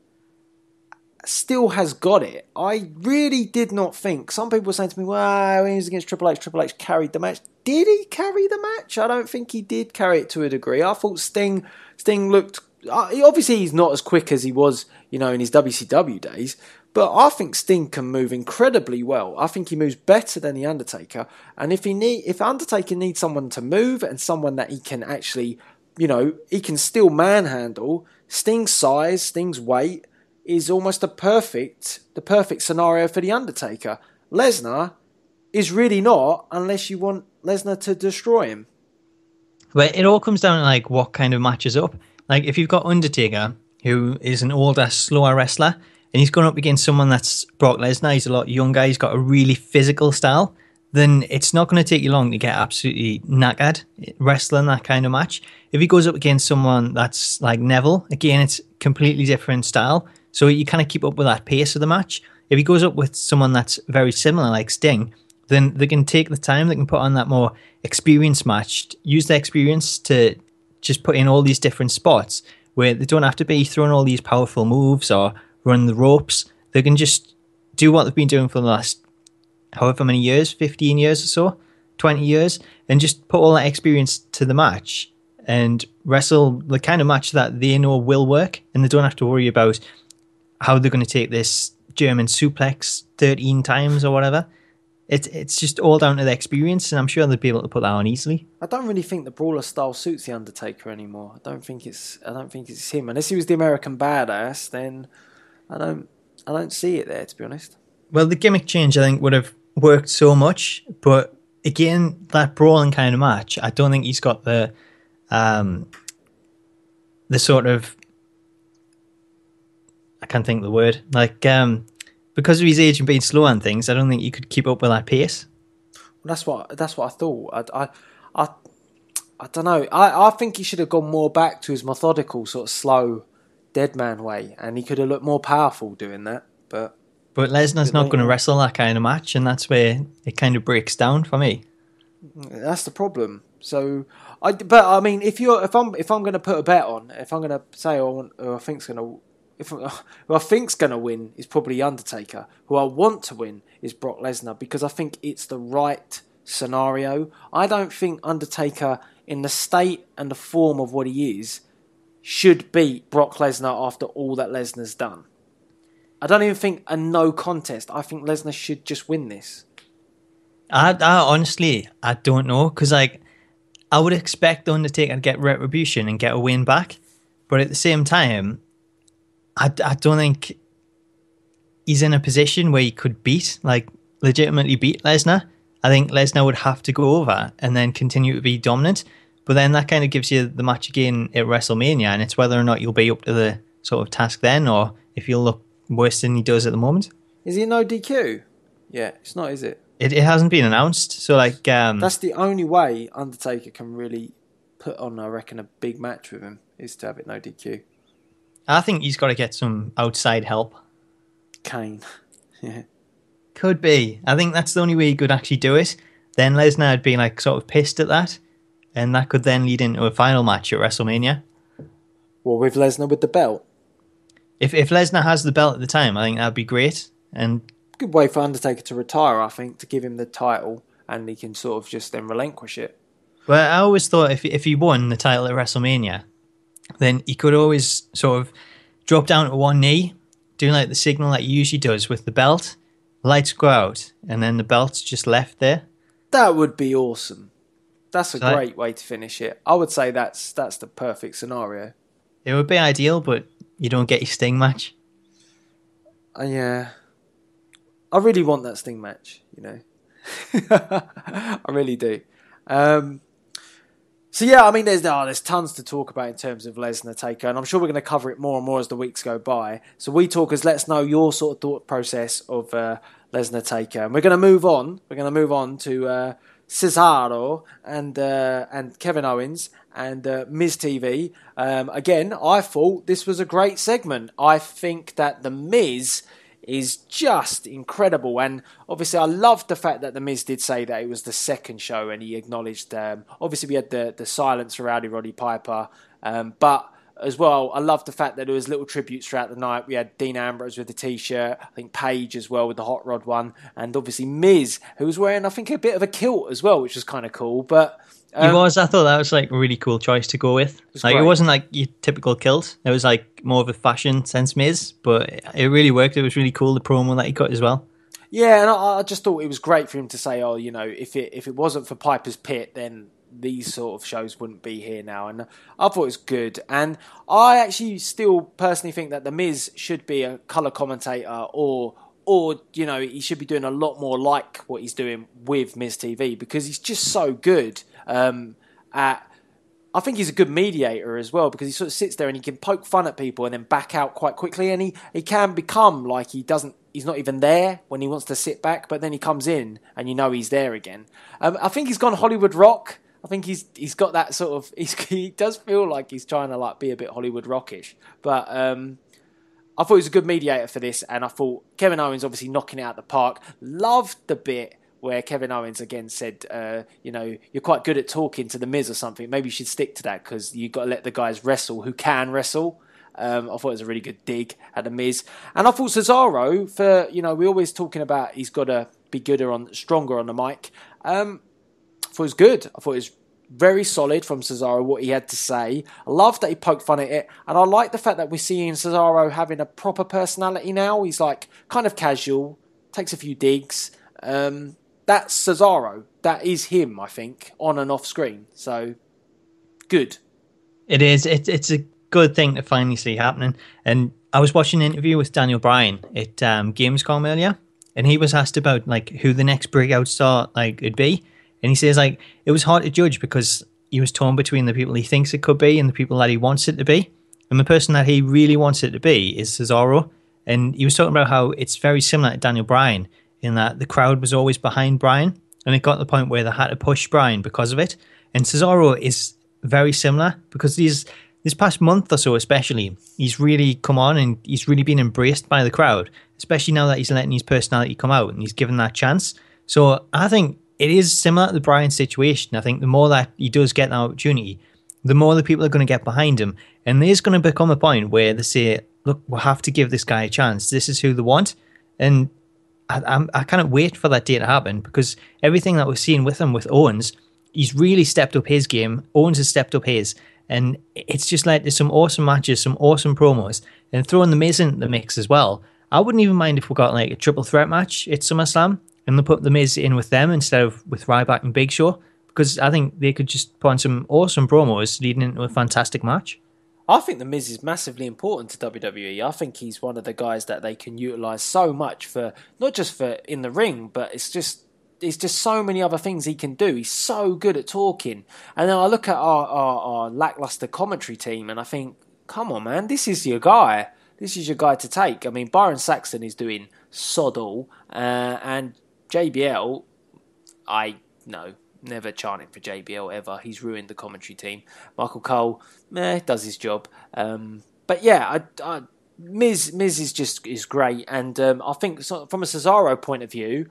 still has got it. I really did not think. Some people were saying to me, well, when he was against Triple H carried the match. Did he carry the match? I don't think he did carry it to a degree. I thought Sting looked... obviously, he's not as quick as he was, you know, in his WCW days, but I think Sting can move incredibly well. I think he moves better than The Undertaker, and if Undertaker needs someone to move and someone that he can actually, you know, he can still manhandle, Sting's size, Sting's weight is almost the perfect scenario for The Undertaker. Lesnar is really not, unless you want Lesnar to destroy him. But it all comes down to, like, what kind of matches up. Like, if you've got Undertaker, who is an older, slower wrestler, and he's going up against someone that's Brock Lesnar, he's a lot younger, he's got a really physical style, then it's not going to take you long to get absolutely knackered wrestling that kind of match. If he goes up against someone that's like Neville, again, it's completely different style. So you kind of keep up with that pace of the match. If he goes up with someone that's very similar, like Sting, then they can take the time, they can put on that more experienced match, use their experience to just put in all these different spots where they don't have to be throwing all these powerful moves or run the ropes. They can just do what they've been doing for the last however many years, 15 years or so, 20 years, and just put all that experience to the match and wrestle the kind of match that they know will work, and they don't have to worry about how they're going to take this German suplex 13 times or whatever. It's just all down to the experience, and I'm sure they'll be able to put that on easily. I don't really think the brawler style suits the Undertaker anymore. I don't think it's him. Unless he was the American Badass, then I don't see it there, to be honest. Well, the gimmick change I think would have worked so much, but again, that brawling kind of match, I don't think he's got the sort of, I can't think of the word, like because of his age and being slow on things, I don't think you could keep up with that pace. Well, that's what I thought. I don't know. I think he should have gone more back to his methodical, sort of slow, dead man way, and he could have looked more powerful doing that. But Lesnar's not going to wrestle that kind of match, and that's where it kind of breaks down for me. That's the problem. So, I mean, if I'm going to put a bet on, if I'm going to say who I think's going to win is probably Undertaker. Who I want to win is Brock Lesnar, because I think it's the right scenario. I don't think Undertaker, in the state and the form of what he is, should beat Brock Lesnar after all that Lesnar's done. I don't even think a no contest. I think Lesnar should just win this. I honestly, I don't know, because like I would expect the Undertaker to get retribution and get a win back, but at the same time, I don't think he's in a position where he could legitimately beat Lesnar. I think Lesnar would have to go over and then continue to be dominant, but then that kind of gives you the match again at WrestleMania, and it's whether or not you'll be up to the sort of task then, or if you'll look worse than he does at the moment. Is he no DQ? Yeah, it's not, is it? It hasn't been announced, so like that's the only way Undertaker can really put on, I reckon, a big match with him, is to have it no DQ. I think he's got to get some outside help. Kane. Yeah. Could be. I think that's the only way he could actually do it. Then Lesnar would be like sort of pissed at that, and that could then lead into a final match at WrestleMania. Well, with Lesnar with the belt. If Lesnar has the belt at the time, I think that'd be great. And good way for Undertaker to retire, I think, to give him the title, and he can sort of just then relinquish it. Well, I always thought if he won the title at WrestleMania, then he could always sort of drop down to one knee, doing like the signal that he usually does with the belt, lights go out, and then the belt's just left there. That would be awesome. That's a great way to finish it. I would say that's the perfect scenario. It would be ideal, but you don't get your Sting match. Yeah. I really want that Sting match, you know. I really do. So yeah, I mean, there's tons to talk about in terms of Lesnar Taker, and I'm sure we're going to cover it more and more as the weeks go by. So we talkers, let us know your sort of thought process of Lesnar Taker, and we're going to move on. We're going to move on to Cesaro and Kevin Owens and Miz TV. Again, I thought this was a great segment. I think that the Miz is just incredible, and obviously I loved the fact that the Miz did say that it was the second show, and he acknowledged obviously we had the silence for Rowdy Roddy Piper, but as well I loved the fact that there was little tributes throughout the night. We had Dean Ambrose with the t-shirt, I think Paige as well with the hot rod one, and obviously Miz, who was wearing I think a bit of a kilt as well, which was kind of cool. But he was. I thought that was like a really cool choice to go with. It wasn't like your typical kilt. It was like more of a fashion sense Miz, but it really worked. It was really cool, the promo that he cut as well. Yeah, and I just thought it was great for him to say, oh, you know, if it wasn't for Piper's Pit, then these sort of shows wouldn't be here now. And I thought it was good. And I actually still personally think that The Miz should be a colour commentator, or you know, he should be doing a lot more like what he's doing with Miz TV, because he's just so good at I think he's a good mediator as well, because he sort of sits there and he can poke fun at people and then back out quite quickly, and he can become like he's not even there when he wants to sit back, but then he comes in and you know he's there again. I think he's gone Hollywood Rock. I think he's got that sort of, he does feel like he's trying to like be a bit Hollywood Rockish, but I thought he was a good mediator for this, and I thought Kevin Owens obviously knocking it out the park. Loved the bit where Kevin Owens again said, you're quite good at talking to The Miz or something. Maybe you should stick to that because you've got to let the guys wrestle who can wrestle. I thought it was a really good dig at The Miz. And I thought Cesaro, we're always talking about he's got to be stronger on the mic. I thought it was good. I thought it was very solid from Cesaro, what he had to say. I love that he poked fun at it. And I like the fact that we're seeing Cesaro having a proper personality now. He's like kind of casual, takes a few digs. That's Cesaro. That is him, I think, on and off screen. So, good. It is. It's a good thing to finally see happening. And I was watching an interview with Daniel Bryan at Gamescom earlier, and he was asked about like who the next breakout star like would be, and he says like it was hard to judge because he was torn between the people he thinks it could be and the people that he wants it to be. And the person that he really wants it to be is Cesaro. And he was talking about how it's very similar to Daniel Bryan, in that the crowd was always behind Bryan, and it got to the point where they had to push Bryan because of it. And Cesaro is very similar because this past month or so especially, he's really come on and he's really been embraced by the crowd, especially now that he's letting his personality come out and he's given that chance. So I think it is similar to the Bryan situation. I think the more that he does get an opportunity, the more the people are going to get behind him. And there's going to become a point where they say, look, we'll have to give this guy a chance. This is who they want. And I can't wait for that day to happen, because everything that we're seeing with him with Owens, he's really stepped up his game. Owens has stepped up his, and it's just led to some awesome matches, some awesome promos, and throwing the Miz in the mix as well. I wouldn't even mind if we got like a triple threat match at SummerSlam and they put the Miz in with them instead of with Ryback and Big Show, because I think they could just put on some awesome promos leading into a fantastic match. I think The Miz is massively important to WWE. I think he's one of the guys that they can utilise so much for, not just for in the ring, but it's just so many other things he can do. He's so good at talking. And then I look at our lackluster commentary team and I think, come on, man, this is your guy. This is your guy to take. I mean, Byron Saxton is doing sod all, and JBL, never chanting for JBL ever. He's ruined the commentary team. Michael Cole, does his job. But yeah, Miz is great, and I think from a Cesaro point of view,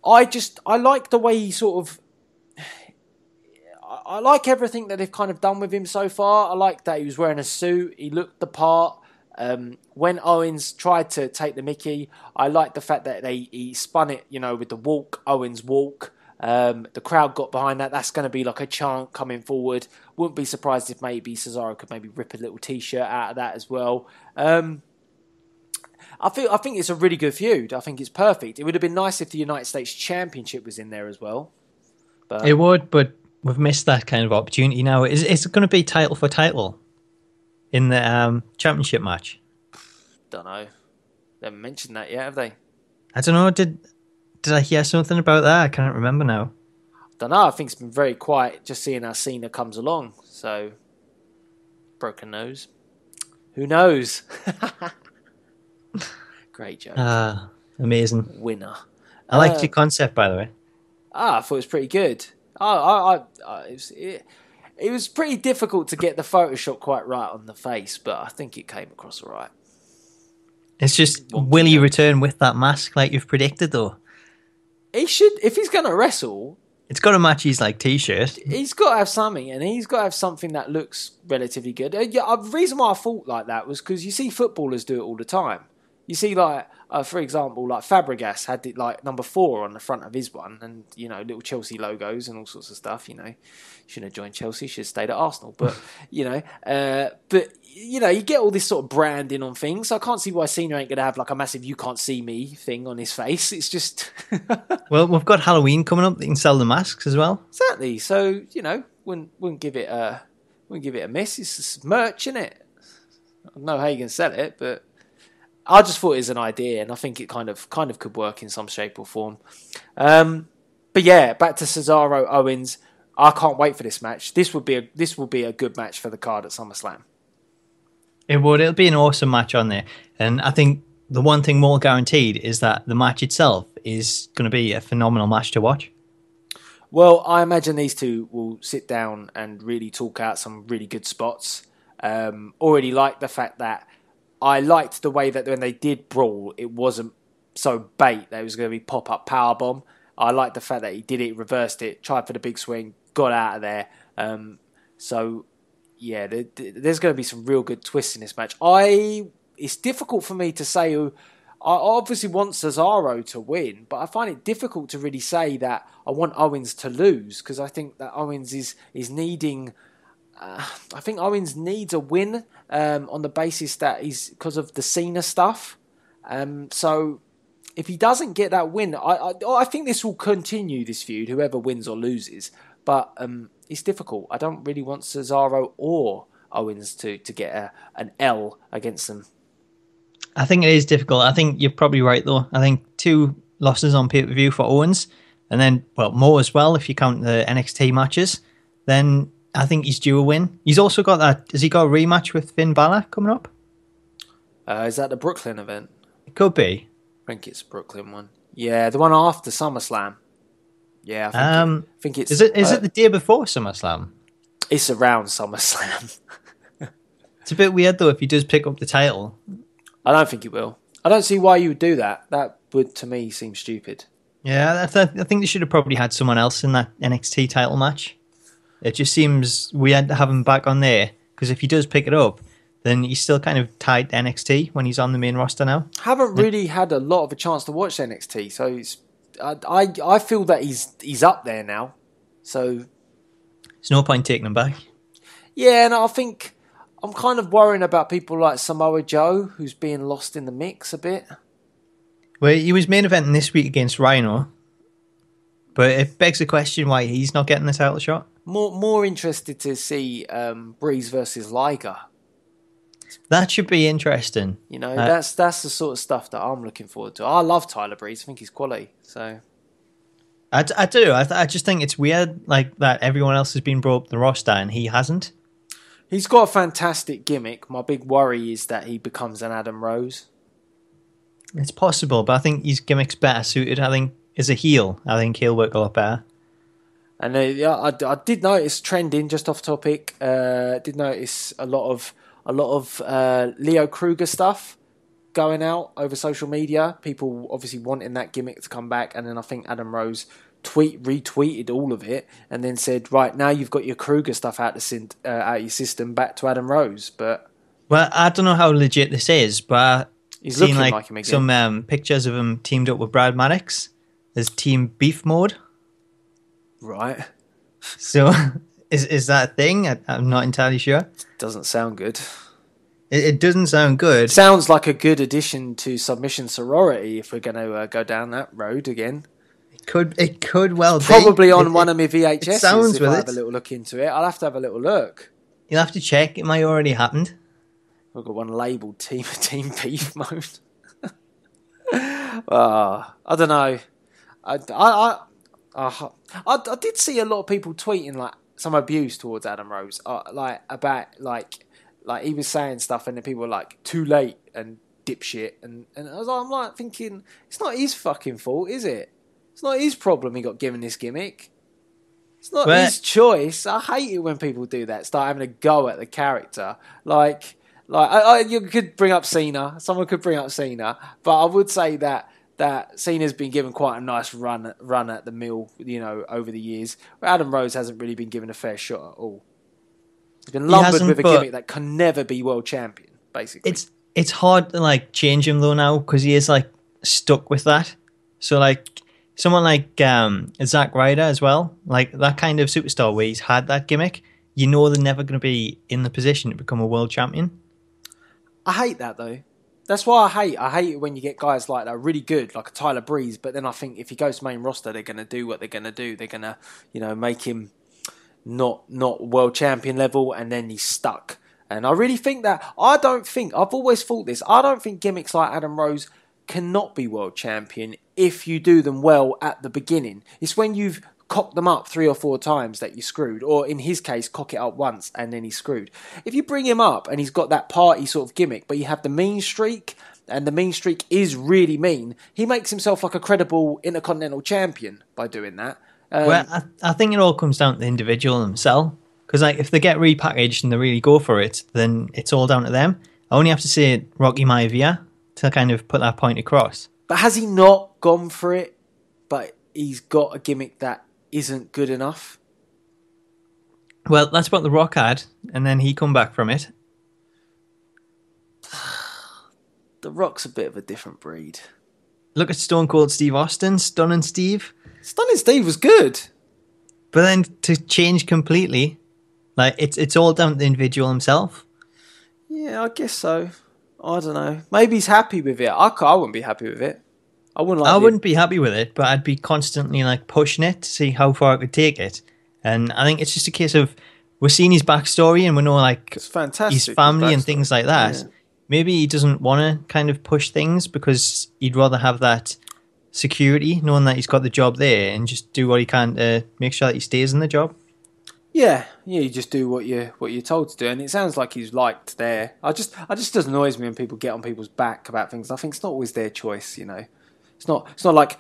I like the way he sort of. I like everything that they've kind of done with him so far. I like that he was wearing a suit. He looked the part. When Owens tried to take the Mickey, I like the fact that he spun it, with the walk, Owens walk. The crowd got behind that. That's going to be like a chant coming forward. Wouldn't be surprised if maybe Cesaro could maybe rip a little t-shirt out of that as well. I think it's a really good feud. I think it's perfect. It would have been nice if the United States Championship was in there as well. But it would, but we've missed that kind of opportunity now. Is it going to be title for title in the championship match? Don't know. They haven't mentioned that yet, have they? I don't know. Did I hear something about that? I can't remember now. Don't know. I think it's been very quiet just seeing how Cena comes along. So, broken nose. Who knows? Great joke. Amazing. Winner. I liked your concept, by the way. I thought it was pretty good. It was pretty difficult to get the Photoshop quite right on the face, but I think it came across all right. It's just, will he return with that mask like you've predicted, though? He should, if he's going to wrestle. It's got to match his t-shirt. He's got to have something, and he's got to have something that looks relatively good. The reason why I thought like that was because you see footballers do it all the time. You see, for example, Fabregas had it number 4 on the front of his one, and little Chelsea logos and all sorts of stuff. Shouldn't have joined Chelsea, should have stayed at Arsenal. But you get all this sort of branding on things. So I can't see why Cena ain't going to have a massive "you can't see me" thing on his face. It's just well, we've got Halloween coming up. They can sell the masks as well. Exactly. So wouldn't give it a miss. It's just merch, isn't it? I don't know how you can sell it, but I just thought it was an idea, and I think it kind of could work in some shape or form. But yeah, back to Cesaro Owens. I can't wait for this match. This will be a good match for the card at SummerSlam. It would. It'll be an awesome match on there. And I think the one thing more guaranteed is that the match itself is going to be a phenomenal match to watch. Well, I imagine these two will sit down and really talk out some really good spots. Already like the fact that I liked the way that when they did brawl, it wasn't so bait that it was going to be pop-up powerbomb. I liked the fact that he did it, reversed it, tried for the big swing, got out of there. So, yeah, there's going to be some real good twists in this match. It's difficult for me to say who... I obviously want Cesaro to win, but I find it difficult to really say that I want Owens to lose, because I think that Owens is needing... I think Owens needs a win on the basis that he's because of the Cena stuff. So if he doesn't get that win, I think this will continue, this feud, whoever wins or loses. But it's difficult. I don't really want Cesaro or Owens to get an L against them. I think it is difficult. I think you're probably right, though. I think 2 losses on pay-per-view for Owens, and then, well, more as well if you count the NXT matches, then I think he's due a win. He's also got that... Has he got a rematch with Finn Balor coming up? Is that the Brooklyn event? It could be. I think it's Brooklyn one. Yeah, the one after SummerSlam. Yeah, I think it's... Is it the day before SummerSlam? It's around SummerSlam. It's a bit weird, though, if he does pick up the title. I don't think he will. I don't see why you would do that. That would, to me, seem stupid. Yeah, I think they should have probably had someone else in that NXT title match. It just seems weird to have him back on there, because if he does pick it up, then he's still kind of tied to NXT when he's on the main roster now. Haven't really had a lot of a chance to watch NXT, so I feel that he's up there now. So there's no point taking him back. Yeah, and I think I'm kind of worrying about people like Samoa Joe, who's being lost in the mix a bit. Well, he was main eventing this week against Rhino, but it begs the question why he's not getting the title shot. More interested to see Breeze versus Liger. That should be interesting. You know, that's the sort of stuff that I'm looking forward to. I love Tyler Breeze. I think he's quality. So I do. I just think it's weird, like that everyone else has been brought up the roster and he hasn't. He's got a fantastic gimmick. My big worry is that he becomes an Adam Rose. It's possible, but I think his gimmick's better suited. I think as a heel, I think he'll work a lot better. And yeah, I did notice trending, just off topic. Did notice a lot of Leo Kruger stuff going out over social media. People obviously wanting that gimmick to come back, and then I think Adam Rose retweeted all of it and then said, "Right, now you've got your Kruger stuff out of your system, back to Adam Rose." But well, I don't know how legit this is, but he's looking like him again. Some pictures of him teamed up with Brad Maddox as Team Beef Mode. Right. So, is that a thing? I'm not entirely sure. Doesn't sound good. It doesn't sound good. Sounds like a good addition to Submission Sorority if we're going to go down that road again. It could well be. Probably on one of my VHSs. It sounds if with I it. have a little look into it. I'll have to have a little look. You'll have to check. It might already happened. We've got one labelled Team Beef Mode. I don't know. I did see a lot of people tweeting like some abuse towards Adam Rose, like he was saying stuff, and then people were like, "Too late" and "dipshit," and I'm like thinking, it's not his fucking fault, is it? It's not his problem he got given this gimmick. It's not his choice. I hate it when people do that, start having a go at the character. Like you could bring up Cena. Someone could bring up Cena, but I would say that Cena's been given quite a nice run at the mill, you know, over the years. Adam Rose hasn't really been given a fair shot at all. He's been lumbered with a gimmick that can never be world champion, basically. It's hard to like change him though now, because he is like stuck with that. So like someone like Zack Ryder as well, like that kind of superstar where he's had that gimmick, you know they're never going to be in the position to become a world champion. I hate that though. That's why I hate it when you get guys like that are really good, like a Tyler Breeze, but then I think if he goes to main roster, they're going to do what they're going to do. They're going to, you know, make him not world champion level, and then he's stuck. And I really think that, I've always thought this, I don't think gimmicks like Adam Rose cannot be world champion if you do them well at the beginning. It's when you've cock them up 3 or 4 times that you're screwed. Or in his case, cock it up once and then he's screwed. If you bring him up and he's got that party sort of gimmick, but you have the mean streak, and the mean streak is really mean, he makes himself like a credible Intercontinental Champion by doing that. Well, I think it all comes down to the individual themselves. Because like, if they get repackaged and they really go for it, then it's all down to them. I only have to say Rocky Maivia to kind of put that point across. But has he not gone for it, but he's got a gimmick that isn't good enough? Well, that's what The Rock had, and then he come back from it. The Rock's a bit of a different breed. Look at Stone Cold Steve Austin, Stunning Steve. Stunning Steve was good. But then to change completely, like it's all down to the individual himself. Yeah, I guess so. I don't know. Maybe he's happy with it. I wouldn't be happy with it. I wouldn't be happy with it, but I'd be constantly like pushing it to see how far I could take it. And I think it's just a case of we're seeing his backstory and we know like it's fantastic, his family and things like that. Yeah. Maybe he doesn't want to kind of push things because he'd rather have that security, knowing that he's got the job there, and just do what he can to make sure that he stays in the job. Yeah, you just do what you're told to do, and it sounds like he's liked there. I just does annoys me when people get on people's back about things. I think it's not always their choice, you know. It's not like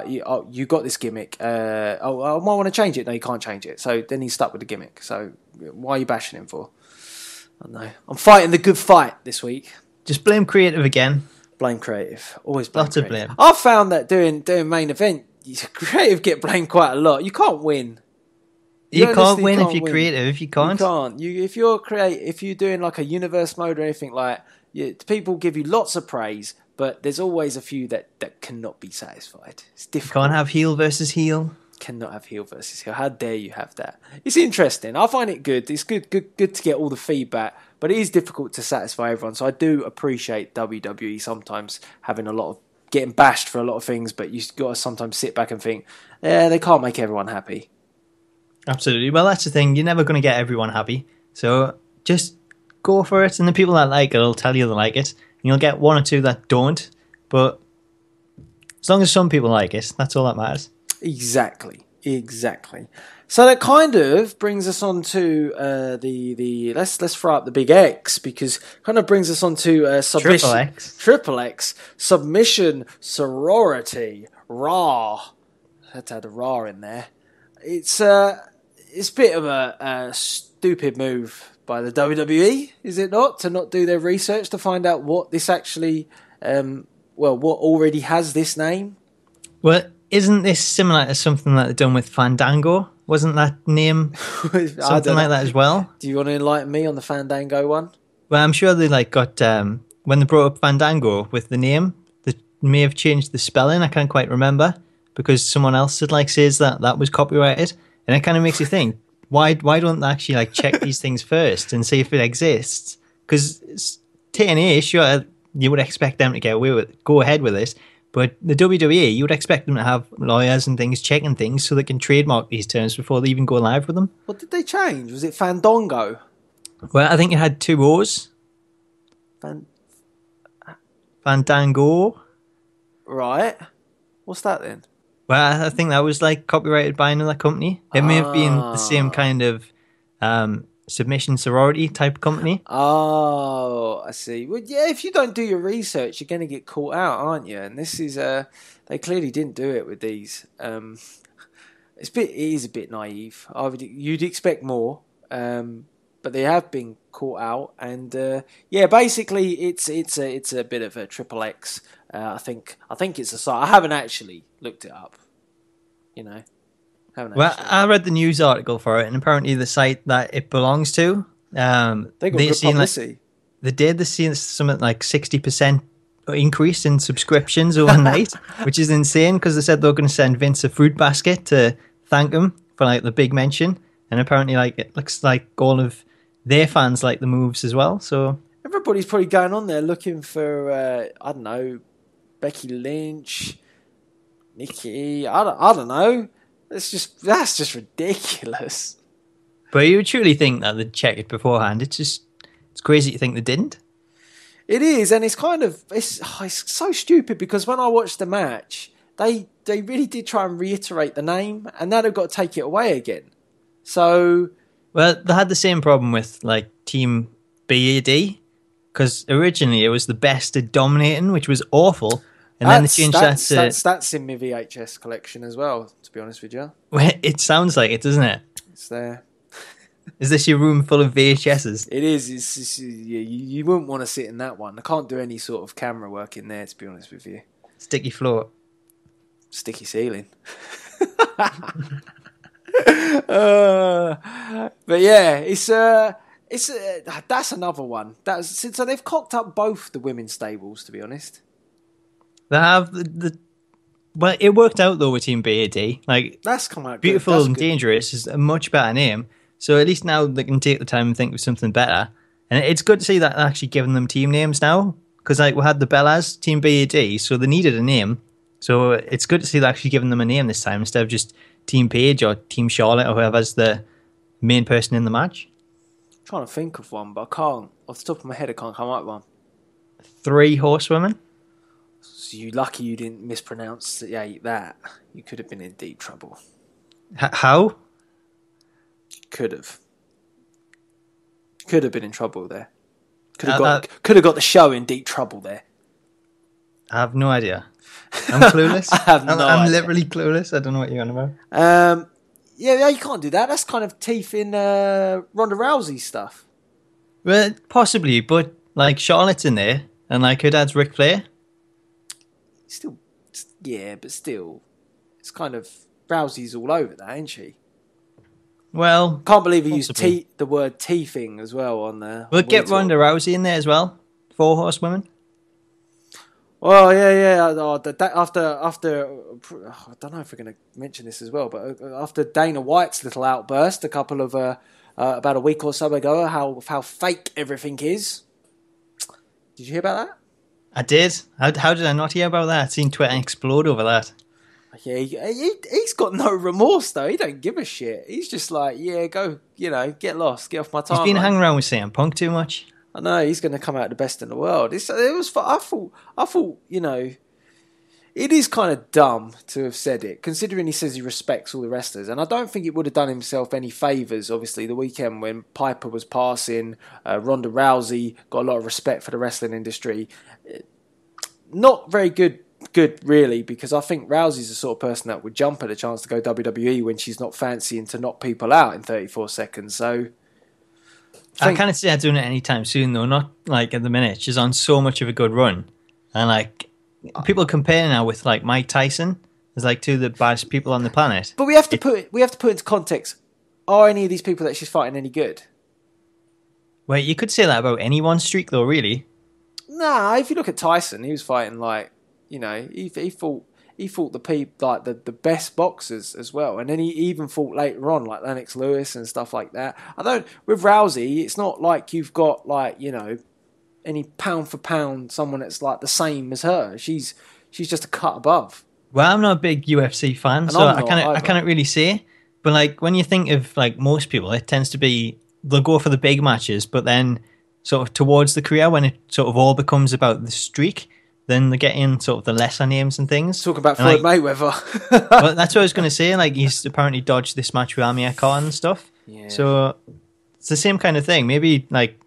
you got this gimmick. I want to change it. No, you can't change it. So then he's stuck with the gimmick. So why are you bashing him for? I don't know. I'm fighting the good fight this week. Just blame creative again. Blame creative. Always blame Lots creative. of blame. I've found that doing main event, creative get blamed quite a lot. You can't win. You can't win if you're creative. You can't. You can't. If you're doing like a universe mode or anything like, people give you lots of praise, but there's always a few that cannot be satisfied. It's difficult. You can't have heel versus heel. Cannot have heel versus heel. How dare you have that? It's interesting. I find it good. It's good to get all the feedback, but it is difficult to satisfy everyone. So I do appreciate WWE sometimes having a lot of getting bashed for a lot of things, but you've got to sometimes sit back and think, they can't make everyone happy. Absolutely. Well, that's the thing. You're never going to get everyone happy. So just go for it. And the people that like it will tell you they like it. And you'll get one or two that don't. But as long as some people like it, that's all that matters. Exactly. So that kind of brings us on to let's throw out the big X, because kind of brings us on to submission. Triple X. Submission Sorority. Raw. Had to add a raw in there. It's a bit of a stupid move by the WWE, is it not? To not do their research to find out what this actually, what already has this name. Well, isn't this similar to something that they've done with Fandango? Wasn't that name something like that as well? Do you want to enlighten me on the Fandango one? Well, I'm sure they got when they brought up Fandango with the name, they may have changed the spelling. I can't quite remember because someone else had says that was copyrighted, and it kind of makes you think why don't they actually check these things first and see if it exists? Because TNA, sure, you would expect them to go ahead with this. But the WWE, you would expect them to have lawyers and things checking things so they can trademark these terms before they even go live with them. What did they change? Was it Fandango? Well, I think it had 2 O's. Fandango. Right. What's that then? Well, I think that was copyrighted by another company. It may have been the same kind of submission sorority type company. Oh, I see. Well, yeah, if you don't do your research, you're going to get caught out, aren't you? And this is, they clearly didn't do it with these. It is a bit naive. You'd expect more, but they have been caught out. And basically, it's a bit of a triple X. I think it's a site. I haven't actually looked it up. Well, I read the news article for it, and apparently the site that it belongs to, they got good publicity. They've seen something like 60% increase in subscriptions overnight, which is insane because they said they were going to send Vince a fruit basket to thank him for the big mention, and apparently it looks like all of their fans like the moves as well. So everybody's probably going on there looking for I don't know, Becky Lynch, Nikki. I don't know. That's just ridiculous. But you would truly think that they'd check it beforehand. It's crazy to think they didn't. It is, and it's kind of it's so stupid because when I watched the match, they really did try and reiterate the name, and now they've got to take it away again. So, well, they had the same problem with like Team BAD, because originally it was the Best at Dominating, which was awful, and then they changed that to... That's in my VHS collection as well, to be honest with you. Well, it sounds like it, doesn't it? It's there. Is this your room full of VHSs? It is. You wouldn't want to sit in that one. I can't do any sort of camera work in there, to be honest with you. Sticky floor. Sticky ceiling. But yeah, it's that's another one. So they've cocked up both the women's stables, to be honest. They have well, it worked out though with Team BAD. Like, that's come out Beautiful good. and Dangerous is a much better name. So at least now they can take the time and think of something better. And it's good to see that they're actually giving them team names now. Because like we had the Bellas, Team BAD, so they needed a name. So it's good to see they're actually giving them a name this time instead of just Team Paige or Team Charlotte or whoever's the main person in the match. I'm trying to think of one, but I can't. Off the top of my head, I can't come up with one. 3 horsewomen. So you lucky you didn't mispronounce that. You could have been in deep trouble. How? Could have been in trouble there. Could have got the show in deep trouble there. I have no idea. I'm clueless. I'm literally clueless. I don't know what you're on about. Yeah, you can't do that. That's kind of teeth in Ronda Rousey stuff. Well, possibly, but like Charlotte's in there, and like her dad's Ric Flair. Still, yeah, but still, it's kind of Rousey's all over that, ain't she? Well, can't believe he used the word teething as well on there. We'll get Ronda Rousey in there as well. 4 horsewomen. Well, yeah. After I don't know if we're going to mention this as well, but after Dana White's little outburst, a couple of about a week or so ago, how fake everything is. Did you hear about that? I did. How did I not hear about that? I've seen Twitter explode over that. Yeah, he's got no remorse though. He don't give a shit. He's just like, yeah, go, get lost, get off my time. He's been hanging around with CM Punk too much. I know he's going to come out the best in the world. I thought, it is kind of dumb to have said it, considering he says he respects all the wrestlers, and I don't think it would have done himself any favours. Obviously, the weekend when Piper was passing, Ronda Rousey got a lot of respect for the wrestling industry. Not very good really, because I think Rousey's the sort of person that would jump at a chance to go WWE when she's not fancying to knock people out in 34 seconds. So I can't see her doing it anytime soon, though. Not like at the minute. She's on so much of a good run, and like people compare now with like Mike Tyson as like 2 of the baddest people on the planet. But we have to put into context: are any of these people that she's fighting any good? Well, you could say that about any one streak, though. Really? Nah. If you look at Tyson, he was fighting like he fought the people like the best boxers as well, and then he even fought later on like Lennox Lewis and stuff like that. With Rousey, it's not like you've got like any pound for pound someone that's like the same as her. She's just a cut above. Well, I'm not a big UFC fan, And so I can't really say. But like when you think of like most people, it tends to be they'll go for the big matches, but then sort of towards the career when it sort of all becomes about the streak, then they get in sort of the lesser names and things. Talk about Floyd Mayweather. Well, that's what I was going to say. Like he's apparently dodged this match with Amir Khan and stuff. Yeah. So it's the same kind of thing. Maybe like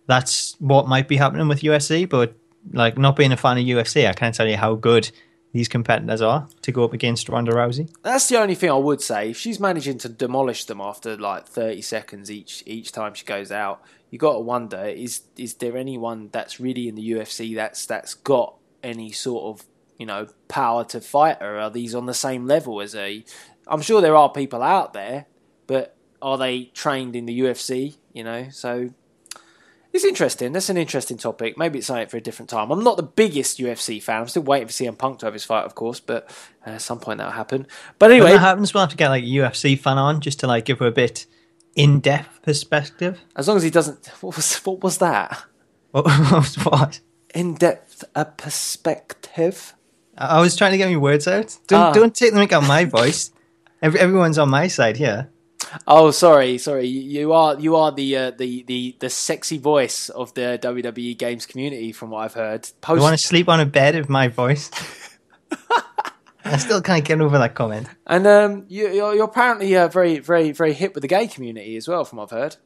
that's what might be happening with UFC, but like not being a fan of UFC, I can't tell you how good these competitors are to go up against Ronda Rousey. That's the only thing I would say. If she's managing to demolish them after like 30 seconds each time she goes out, you got to wonder, is there anyone that's really in the UFC that's got any sort of power to fight her? Are these on the same level as her? I'm sure there are people out there, but are they trained in the UFC? So it's interesting. That's an interesting topic. Maybe it's something for a different time. I'm not the biggest UFC fan. I'm still waiting for CM Punk to have his fight, of course, but at some point that'll happen. But anyway, when that happens, we'll have to get like a UFC fan on just to like give her a bit in-depth perspective. As long as he doesn't. What was that? What? In-depth perspective. I was trying to get my words out. Don't take the mic out my voice. Everyone's on my side here. Oh, sorry. You are the sexy voice of the WWE games community, from what I've heard. You want to sleep on a bed of my voice? I still can't get over that comment. And you're apparently very, very, very hip with the gay community as well, from what I've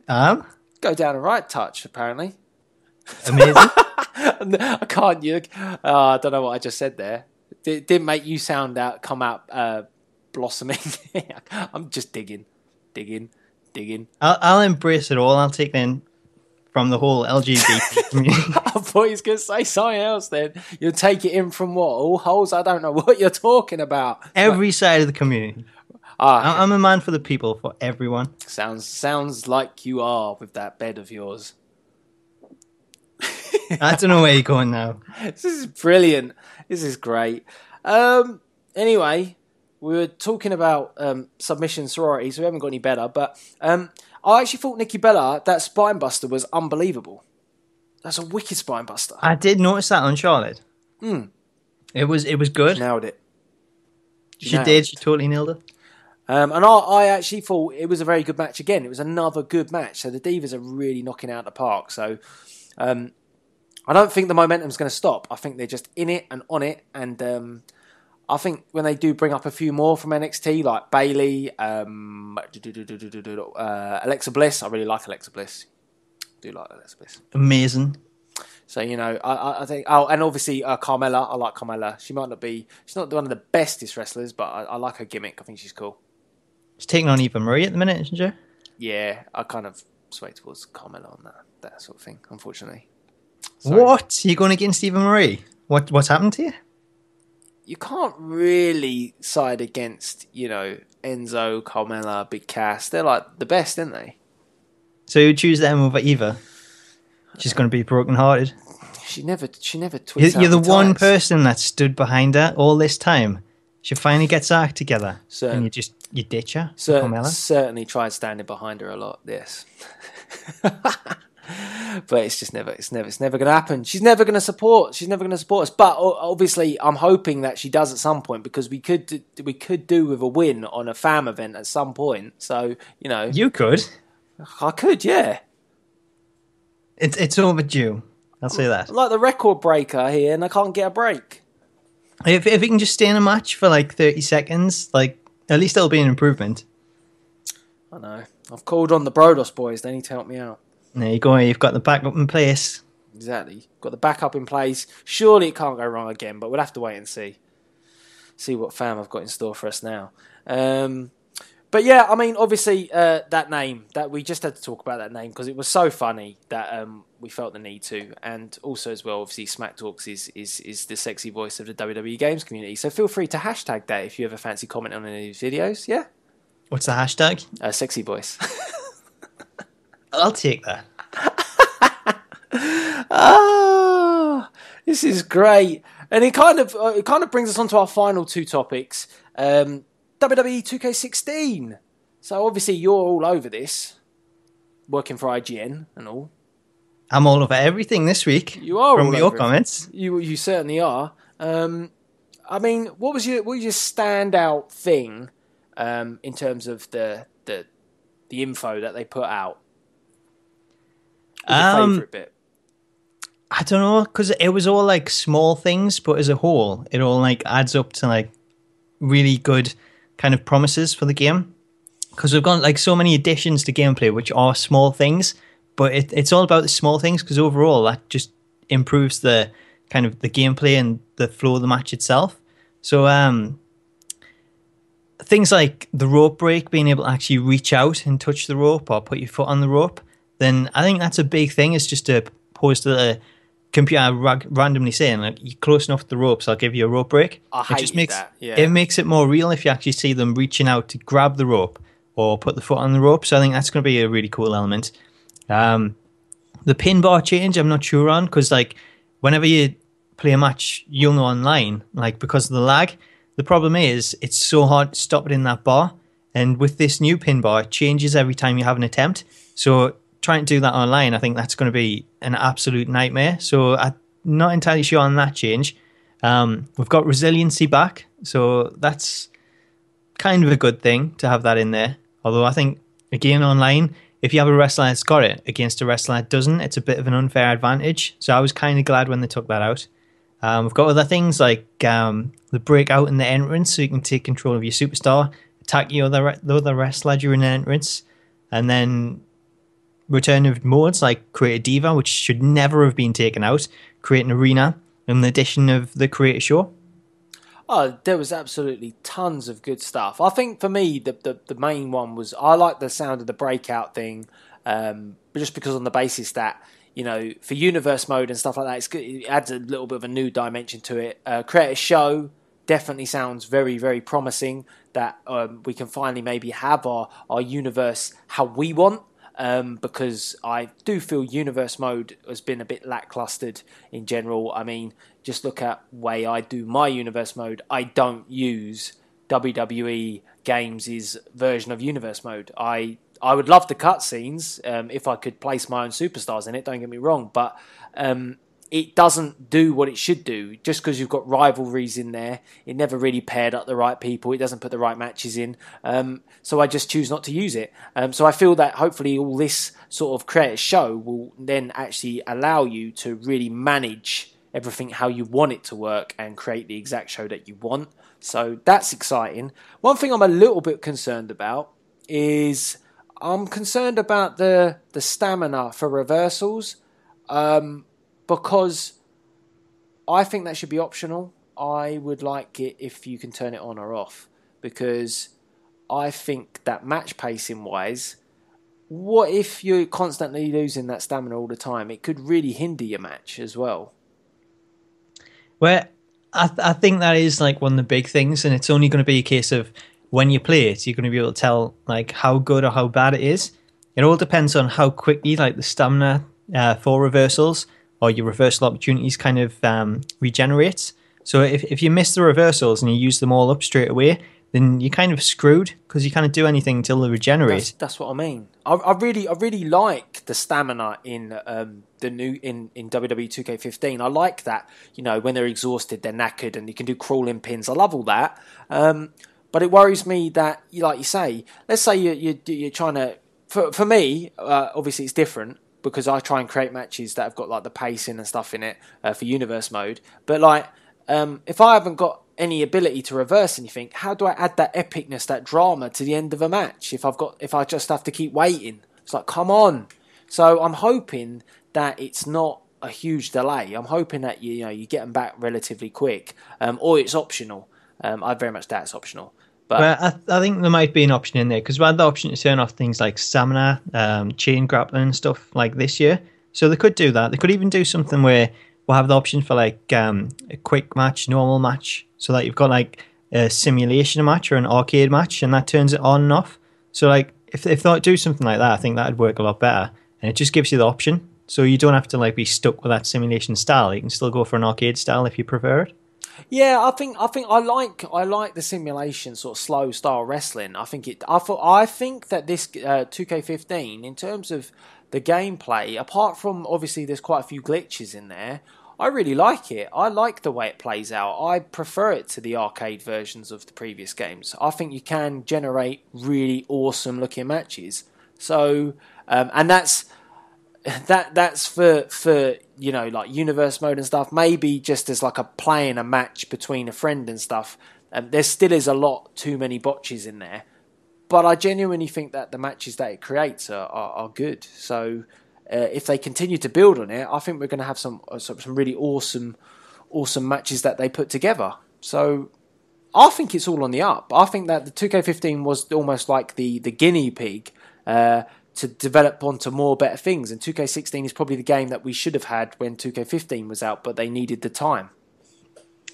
heard. Go down a right touch, apparently. Amazing. I can't. I don't know what I just said there. It didn't make you come out blossoming. I'm just digging. I'll embrace it all. I'll take then from the whole LGBT community. I thought he was going to say something else then. You'll take it in from what? All holes? I don't know what you're talking about. Every side of the community. I'm a man for the people, for everyone. Sounds like you are with that bed of yours. I don't know where you're going now. This is brilliant. This is great. Anyway, we were talking about submission sorority, so we haven't got any better. But I actually thought Nikki Bella, that spine buster, was unbelievable. That's a wicked spine buster. I did notice that on Charlotte. It was good. She nailed it. She did. She totally nailed it. And I actually thought it was a very good match again. It was another good match. So the Divas are really knocking it out of the park. So I don't think the momentum's going to stop. I think they're just in it and on it. And I think when they do bring up a few more from NXT, like Bayley, Alexa Bliss. I really like Alexa Bliss. I do like Alexa Bliss. Amazing. So, I think... Oh, and obviously Carmella. I like Carmella. She's not one of the bestest wrestlers, but I like her gimmick. I think she's cool. She's taking on Eva Marie at the minute, isn't she? Yeah, I kind of sway towards Carmella on that sort of thing, unfortunately. Sorry. What? You're going against Eva Marie? What's happened to you? You can't really side against, Enzo, Carmella, Big Cass. They're like the best, aren't they? So you choose them over Eva? She's going to be brokenhearted. She never tweets out You're the one tights. person that stood behind her all this time. She finally gets her act together, and you ditch her. Certainly tried standing behind her a lot. Yes, but it's just never going to happen. She's never going to support us. But obviously, I'm hoping that she does at some point, because we could do with a win on a FAM event at some point. So you could. I could, yeah. It's overdue. I'll say that. I'm like the record breaker here, and I can't get a break. If you can just stay in a match for like 30 seconds, like at least it'll be an improvement. I know. I've called on the Brodos boys. They need to help me out. There you go. You've got the backup in place. Exactly. Got the backup in place. Surely it can't go wrong again, but we'll have to wait and see. See what FAM have got in store for us now. But yeah, I mean, obviously, that name, that we just had to talk about that name because it was so funny that we felt the need to. And also as well, obviously, Smack Talks is the sexy voice of the WWE games community. So feel free to hashtag that if you ever fancy comment on any of these videos, yeah? What's the hashtag? Sexy voice. I'll take that. This is great. And it kind of brings us on to our final two topics. WWE 2K16. So obviously you're all over this, working for IGN and all. I'm all over everything this week. You are from all your over comments. You certainly are. I mean, what was your standout thing in terms of the info that they put out? What's your favourite bit? I don't know, because it was all like small things, but as a whole, it all like adds up to like really good kind of promises for the game, because we've got like so many additions to gameplay which are small things, but it's all about the small things, because overall that just improves the kind of the gameplay and the flow of the match itself. So things like the rope break, being able to actually reach out and touch the rope or put your foot on the rope, then I think that's a big thing. It's just opposed to the computer randomly saying like, you're close enough to the ropes, I'll give you a rope break. It makes it more real if you actually see them reaching out to grab the rope or put the foot on the rope. So I think that's going to be a really cool element. The pin bar change, I'm not sure on, because like whenever you play a match, you'll know online, like because of the lag, the problem is it's so hard to stop it in that bar. And with this new pin bar, it changes every time you have an attempt. So trying to do that online, I think that's going to be an absolute nightmare. So I'm not entirely sure on that change. We've got resiliency back, so that's kind of a good thing to have that in there. Although I think, again, online, if you have a wrestler that's got it against a wrestler that doesn't, it's a bit of an unfair advantage. So I was kind of glad when they took that out. We've got other things like the breakout in the entrance, so you can take control of your superstar, attack the other wrestler during the entrance, and then return of modes like Create a Diva, which should never have been taken out, Create an Arena, and the addition of the Create a Show. Oh, there was absolutely tons of good stuff. I think for me, the main one was I like the sound of the breakout thing, just because on the basis that, you know, for universe mode and stuff like that, it's good. It adds a little bit of a new dimension to it. Create a Show definitely sounds very, very promising, that we can finally maybe have our universe how we want. Because I do feel universe mode has been a bit lacklustered in general. I mean, just look at the way I do my universe mode. I don't use WWE Games' version of universe mode. I would love the cutscenes if I could place my own superstars in it, don't get me wrong, but it doesn't do what it should do. Just because you've got rivalries in there, it never really paired up the right people. It doesn't put the right matches in. So I just choose not to use it. So I feel that hopefully all this sort of Create a Show will then actually allow you to really manage everything how you want it to work and create the exact show that you want. So that's exciting. One thing I'm a little bit concerned about is I'm concerned about the stamina for reversals. Because I think that should be optional. I would like it if you can turn it on or off. Because I think that match pacing wise, what if you're constantly losing that stamina all the time? It could really hinder your match as well. Well, I think that is like one of the big things, and it's only going to be a case of when you play it, you're going to be able to tell like how good or how bad it is. It all depends on how quickly like the stamina for reversals or your reversal opportunities kind of regenerates. So if you miss the reversals and you use them all up straight away, then you're kind of screwed because you can't do anything until they regenerate. That's what I mean. I really like the stamina in the new in WWE 2K15. I like that, you know, when they're exhausted, they're knackered, and you can do crawling pins. I love all that. But it worries me that, like you say, let's say you're trying to. For me, obviously it's different, because I try and create matches that have got like the pacing and stuff in it for universe mode. But like, if I haven't got any ability to reverse anything, how do I add that epicness, that drama to the end of a match if I just have to keep waiting? It's like, come on. So I'm hoping that it's not a huge delay. I'm hoping that you get them back relatively quick, or it's optional. I very much doubt it's optional. But I think there might be an option in there, because we had the option to turn off things like stamina, chain grappling and stuff like this year. So they could do that. They could even do something where we'll have the option for like a quick match, normal match, so that you've got like a simulation match or an arcade match, and that turns it on and off. So like if they do something like that, I think that'd work a lot better, and it just gives you the option. So you don't have to like be stuck with that simulation style. You can still go for an arcade style if you prefer it. Yeah, I think I like the simulation sort of slow style wrestling. I think that this 2K15, in terms of the gameplay, apart from obviously there's quite a few glitches in there, I really like it. I like the way it plays out. I prefer it to the arcade versions of the previous games. I think you can generate really awesome looking matches. So and that's for like universe mode and stuff. Maybe just as like playing a match between a friend and stuff. There still is a lot too many botches in there, but I genuinely think that the matches that it creates are good. So if they continue to build on it, I think we're going to have some really awesome matches that they put together. So I think it's all on the up. I think that the 2K15 was almost like the guinea pig to develop onto more better things. And 2K16 is probably the game that we should have had when 2K15 was out, but they needed the time.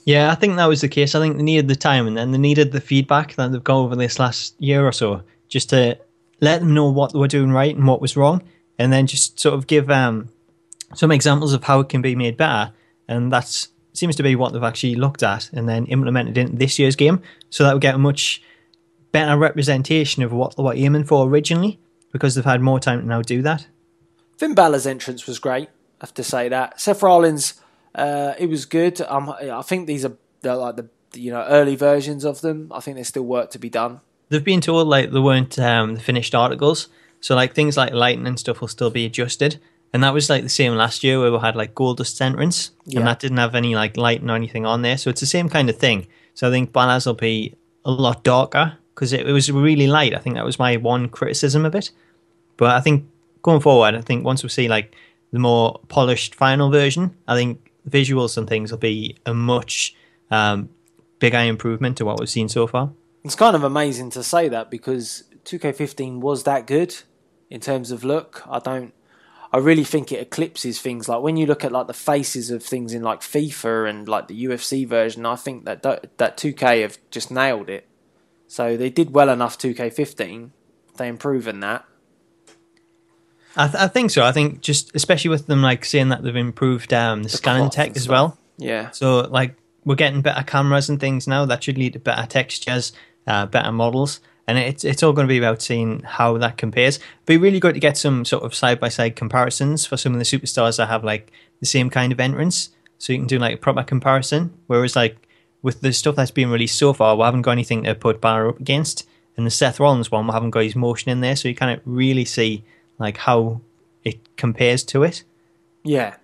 Yeah, I think that was the case. I think they needed the time, and then they needed the feedback that they've got over this last year or so, just to let them know what they were doing right and what was wrong, and then just sort of give some examples of how it can be made better. And that seems to be what they've actually looked at and then implemented in this year's game, so that we get a much better representation of what they were aiming for originally, because they've had more time to now do that. Finn Balor's entrance was great, I have to say that. Seth Rollins, it was good. I think they're like the early versions of them. I think there's still work to be done. They've been told like they weren't the finished articles, so like things like lighting and stuff will still be adjusted, And that was like the same last year where we had like Goldust entrance, Yeah. and that didn't have any like lighting or anything on there. So it's the same kind of thing. So I think Balor's will be a lot darker because it was really light. I think that was my one criticism of it. But I think going forward, I think once we see like the more polished final version, I think visuals and things will be a much bigger improvement to what we've seen so far. It's kind of amazing to say that because 2K15 was that good in terms of look. I really think it eclipses things. Like when you look at like the faces of things in like FIFA and like the UFC version, I think that 2K have just nailed it. So they did well enough 2K15. They improving that. I think so. I think just especially with them like saying that they've improved the scanning tech as well. Yeah. So like we're getting better cameras and things now. That should lead to better textures, better models. And it's all going to be about seeing how that compares. It'd be really good to get some sort of side-by-side comparisons for some of the superstars that have like the same kind of entrance. So you can do like a proper comparison. Whereas like with the stuff that's been released so far, we haven't got anything to put Balor up against. And the Seth Rollins one, we haven't got his motion in there. So you can't really see like how it compares to it. Yeah.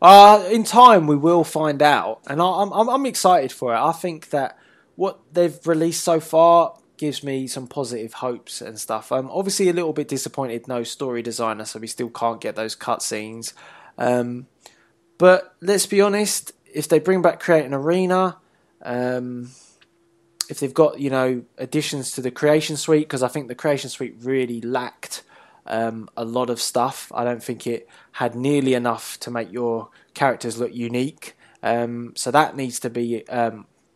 In time we will find out. And I'm excited for it. I think that what they've released so far gives me some positive hopes and stuff. I'm obviously a little bit disappointed no story designer, so we still can't get those cutscenes. But let's be honest, if they bring back Create an Arena, if they've got, additions to the Creation Suite, because I think the Creation Suite really lacked a lot of stuff. I don't think it had nearly enough to make your characters look unique. So that needs to be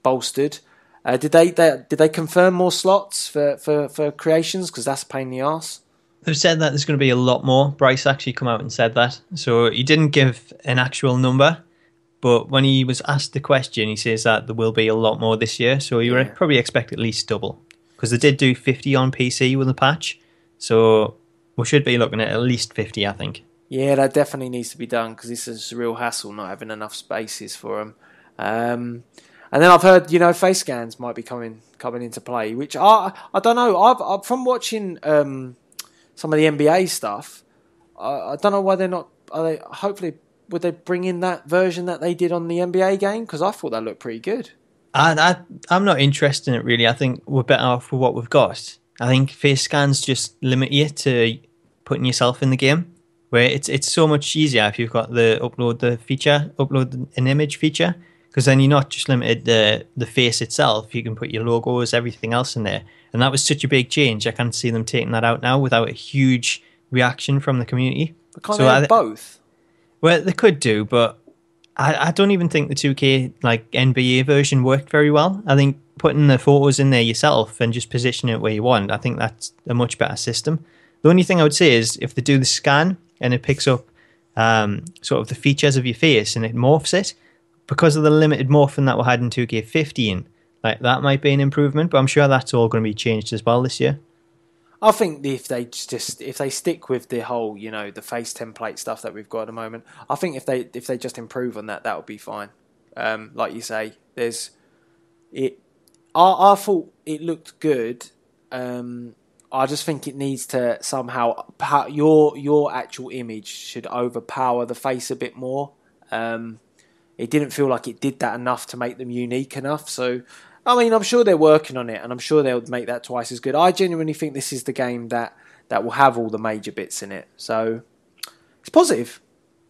bolstered. Did they confirm more slots for creations? Because that's a pain in the arse. They've said that there's going to be a lot more. Bryce actually come out and said that. So he didn't give an actual number, but when he was asked the question, he says that there will be a lot more this year. So you would probably expect at least double. Because they did do 50 on PC with a patch. So we should be looking at least 50, I think. Yeah, that definitely needs to be done because this is a real hassle not having enough spaces for them. And then I've heard, face scans might be coming into play, which I don't know. I've from watching some of the NBA stuff, I don't know why they're not. Hopefully, would they bring in that version that they did on the NBA game? Because I thought that looked pretty good. I'm not interested in it really. I think we're better off with what we've got. I think face scans just limit you to putting yourself in the game, where it's so much easier if you've got the upload an image feature. Because then you're not just limited the face itself. You can put your logos, everything else in there. And that was such a big change. I can't see them taking that out now without a huge reaction from the community. But can't they have both? Well, they could do, but I don't even think the 2K like NBA version worked very well. I think putting the photos in there yourself and just positioning it where you want, I think that's a much better system. The only thing I would say is if they do the scan and it picks up sort of the features of your face and it morphs it, because of the limited morphing that we had in 2K15, like that might be an improvement, but I'm sure that's all going to be changed as well this year. I think if they stick with the whole, the face template stuff that we've got at the moment, I think if they just improve on that would be fine. Like you say, I thought it looked good. I just think it needs to somehow your actual image should overpower the face a bit more. It didn't feel like it did that enough to make them unique enough. So, I mean, I'm sure they're working on it, and I'm sure they'll make that twice as good. I genuinely think this is the game that will have all the major bits in it. So, it's positive.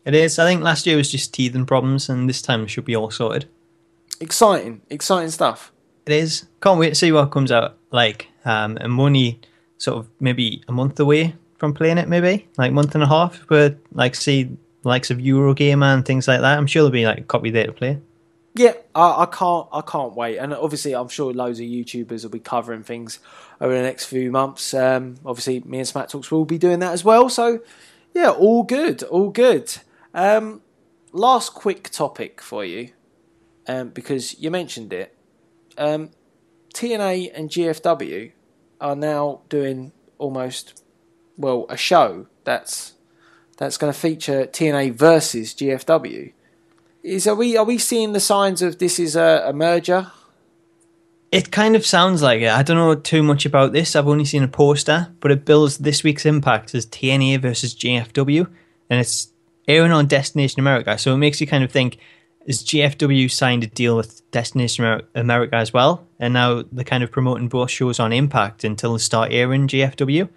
It is. I think last year was just teething problems, and this time it should be all sorted. Exciting stuff. It is. Can't wait to see what comes out. I'm only sort of maybe a month away from playing it, maybe like month and a half. But see likes of Eurogamer and things like that. I'm sure there'll be like a copy there to play. Yeah, I can't wait. And obviously, I'm sure loads of YouTubers will be covering things over the next few months. Obviously, me and Smack Talks will be doing that as well. So, yeah, all good. Last quick topic for you, because you mentioned it. TNA and GFW are now doing a show that's going to feature TNA versus GFW. Are we seeing the signs of this is a merger? It kind of sounds like it. I don't know too much about this. I've only seen a poster, but it bills this week's Impact as TNA versus GFW. and it's airing on Destination America. So it makes you kind of think, is GFW signed a deal with Destination America as well? And now they're kind of promoting both shows on Impact until they start airing GFW.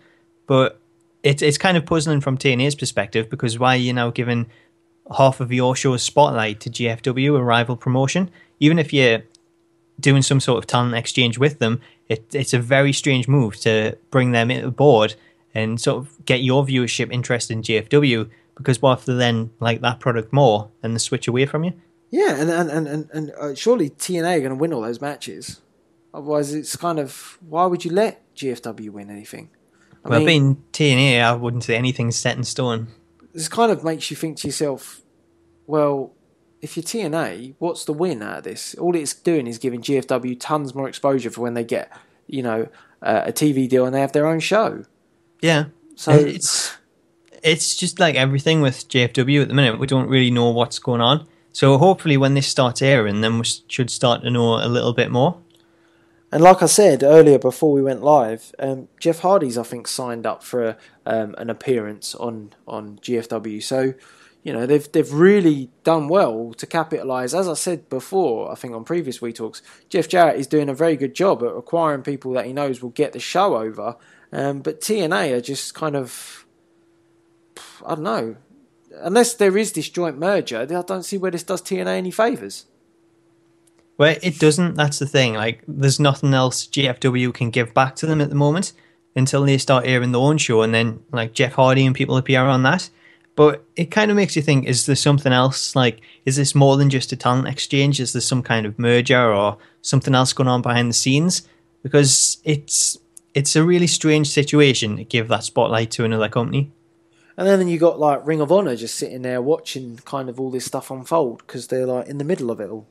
But it's kind of puzzling from TNA's perspective, because why are you now giving half of your show's spotlight to GFW, a rival promotion? Even if you're doing some sort of talent exchange with them, it's a very strange move to bring them aboard and sort of get your viewership interested in GFW, because what if they then like that product more and they switch away from you? Yeah, and surely TNA are going to win all those matches. Otherwise, it's kind of, why would you let GFW win anything? I mean, being TNA, I wouldn't say anything's set in stone. This kind of makes you think to yourself, well, if you're TNA, what's the win out of this? All it's doing is giving GFW tons more exposure for when they get, a TV deal and they have their own show. Yeah. So it's just like everything with JFW at the minute. We don't really know what's going on. So hopefully when this starts airing, then we should start to know a little bit more. And like I said earlier before we went live, Jeff Hardy's, I think, signed up for an appearance on GFW. So, they've really done well to capitalise. As I said before, I think on previous Wii Talks, Jeff Jarrett is doing a very good job at acquiring people that he knows will get the show over. But TNA are just kind of, I don't know. Unless there is this joint merger, I don't see where this does TNA any favours. Well, it doesn't. That's the thing. Like, there's nothing else GFW can give back to them at the moment until they start airing their own show, and then like Jeff Hardy and people appear on that. But it kind of makes you think: is there something else? Like, is this more than just a talent exchange? Is there some kind of merger or something else going on behind the scenes? Because it's a really strange situation to give that spotlight to another company. And then you got like Ring of Honor just sitting there watching kind of all this stuff unfold because they're like in the middle of it all.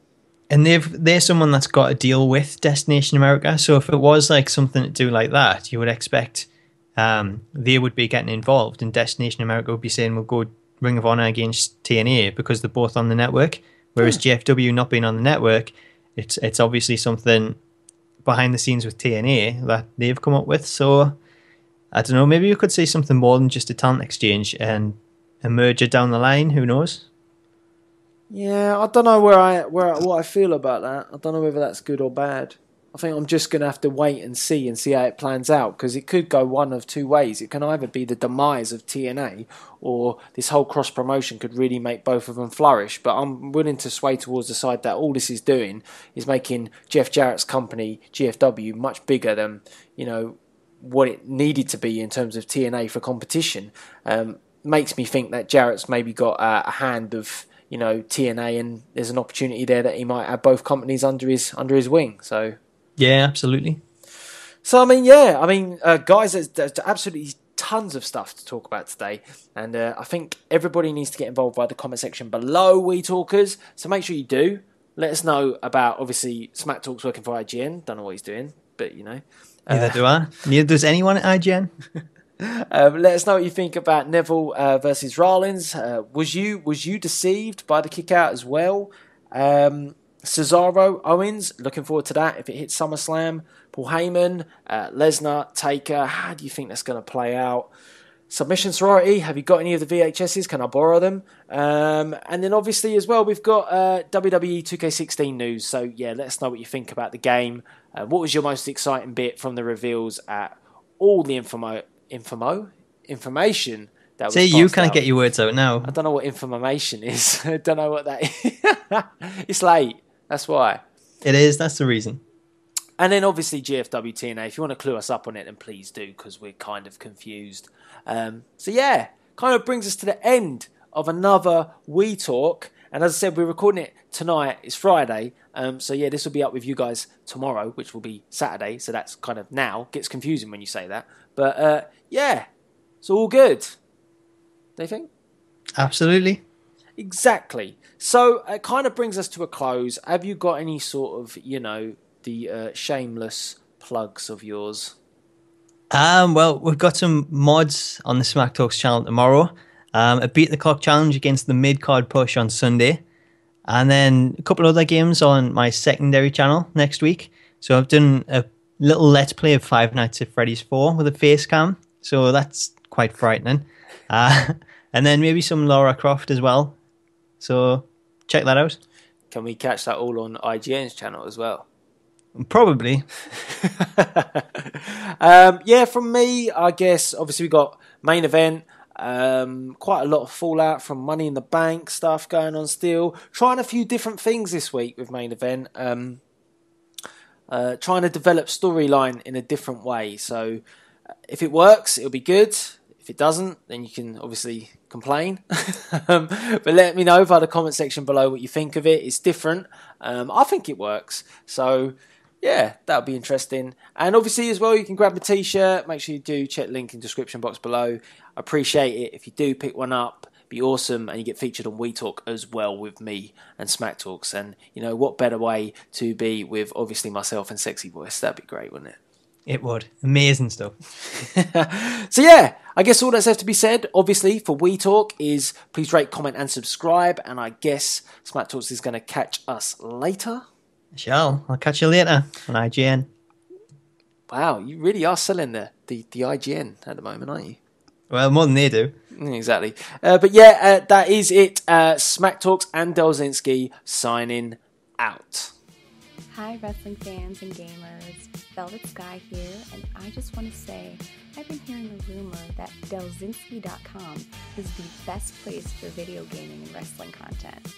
And they're someone that's got a deal with Destination America. So if it was like something to do like that, you would expect they would be getting involved, and Destination America would be saying, we'll go Ring of Honor against TNA because they're both on the network. Whereas GFW not being on the network, it's obviously something behind the scenes with TNA that they've come up with. So I don't know, maybe you could see something more than just a talent exchange and a merger down the line. Who knows? Yeah, I don't know what I feel about that. I don't know whether that's good or bad. I think I'm just going to have to wait and see how it plans out, because it could go one of two ways. It can either be the demise of TNA, or this whole cross promotion could really make both of them flourish. But I'm willing to sway towards the side that all this is doing is making Jeff Jarrett's company, GFW, much bigger than, what it needed to be in terms of TNA for competition. Makes me think that Jarrett's maybe got a hand of TNA, and there's an opportunity there that he might have both companies under his wing. So yeah, absolutely. So guys, there's absolutely tons of stuff to talk about today, and I think everybody needs to get involved by the comment section below, We Talkers. So make sure you do. Let us know about, obviously, Smack Talk's working for IGN. Don't know what he's doing, but Neither do I. Neither does anyone at IGN. Let us know what you think about Neville versus Rollins. Was you deceived by the kick out as well? Cesaro Owens, looking forward to that if it hits SummerSlam. Paul Heyman, Lesnar, Taker. How do you think that's going to play out? Submission Sorority, have you got any of the VHSs? Can I borrow them? And then obviously as well, we've got WWE 2K16 news. So yeah, let us know what you think about the game. What was your most exciting bit from the reveals at all the information that was See, you passed can't out? get your words out now. I don't know what information is. I don't know what that is. It's late. That's why. It is. That's the reason. And then obviously GFW TNA. If you want to clue us up on it, then please do, because we're kind of confused. So yeah, kind of brings us to the end of another We Talk. And as I said, we're recording it tonight. It's Friday. So yeah, this will be up with you guys tomorrow, which will be Saturday. So that's kind of now. Gets confusing when you say that. But yeah, it's all good. Do you think? Absolutely. Exactly. So it kind of brings us to a close. Have you got any sort of, the shameless plugs of yours? Well, we've got some mods on the Smack Talks channel tomorrow. A Beat the Clock challenge against the mid-card push on Sunday. And then a couple other games on my secondary channel next week. So I've done a little Let's Play of Five Nights at Freddy's 4 with a face cam. So that's quite frightening. And then maybe some Lara Croft as well. So check that out. Can we catch that all on IGN's channel as well? Probably. Yeah, from me, I guess, obviously we got main event. Quite a lot of fallout from Money in the Bank stuff going on still. Trying a few different things this week with main event. Trying to develop storyline in a different way. So if it works, it'll be good. If it doesn't, then you can obviously complain. But let me know via the comment section below what you think of it. It's different. I think it works. So yeah, that'll be interesting. And obviously as well, you can grab a t-shirt. Make sure you do check the link in the description box below. I appreciate it. If you do pick one up, be awesome, and you get featured on We Talk as well with me and Smack Talks. And you know, what better way to be with obviously myself and Sexy Voice? That'd be great, wouldn't it? It would. Amazing stuff. So yeah, I guess all that's left to be said, obviously, for We Talk is please rate, comment, and subscribe. And I guess Smack Talks is going to catch us later. I'll catch you later on IGN. Wow, you really are selling the IGN at the moment, aren't you? Well, more than they do. Exactly. But yeah, that is it. Smack Talks and Delzinski signing out. Hi wrestling fans and gamers, Velvet Sky here, and I just want to say I've been hearing a rumor that Delzinski.com is the best place for video gaming and wrestling content.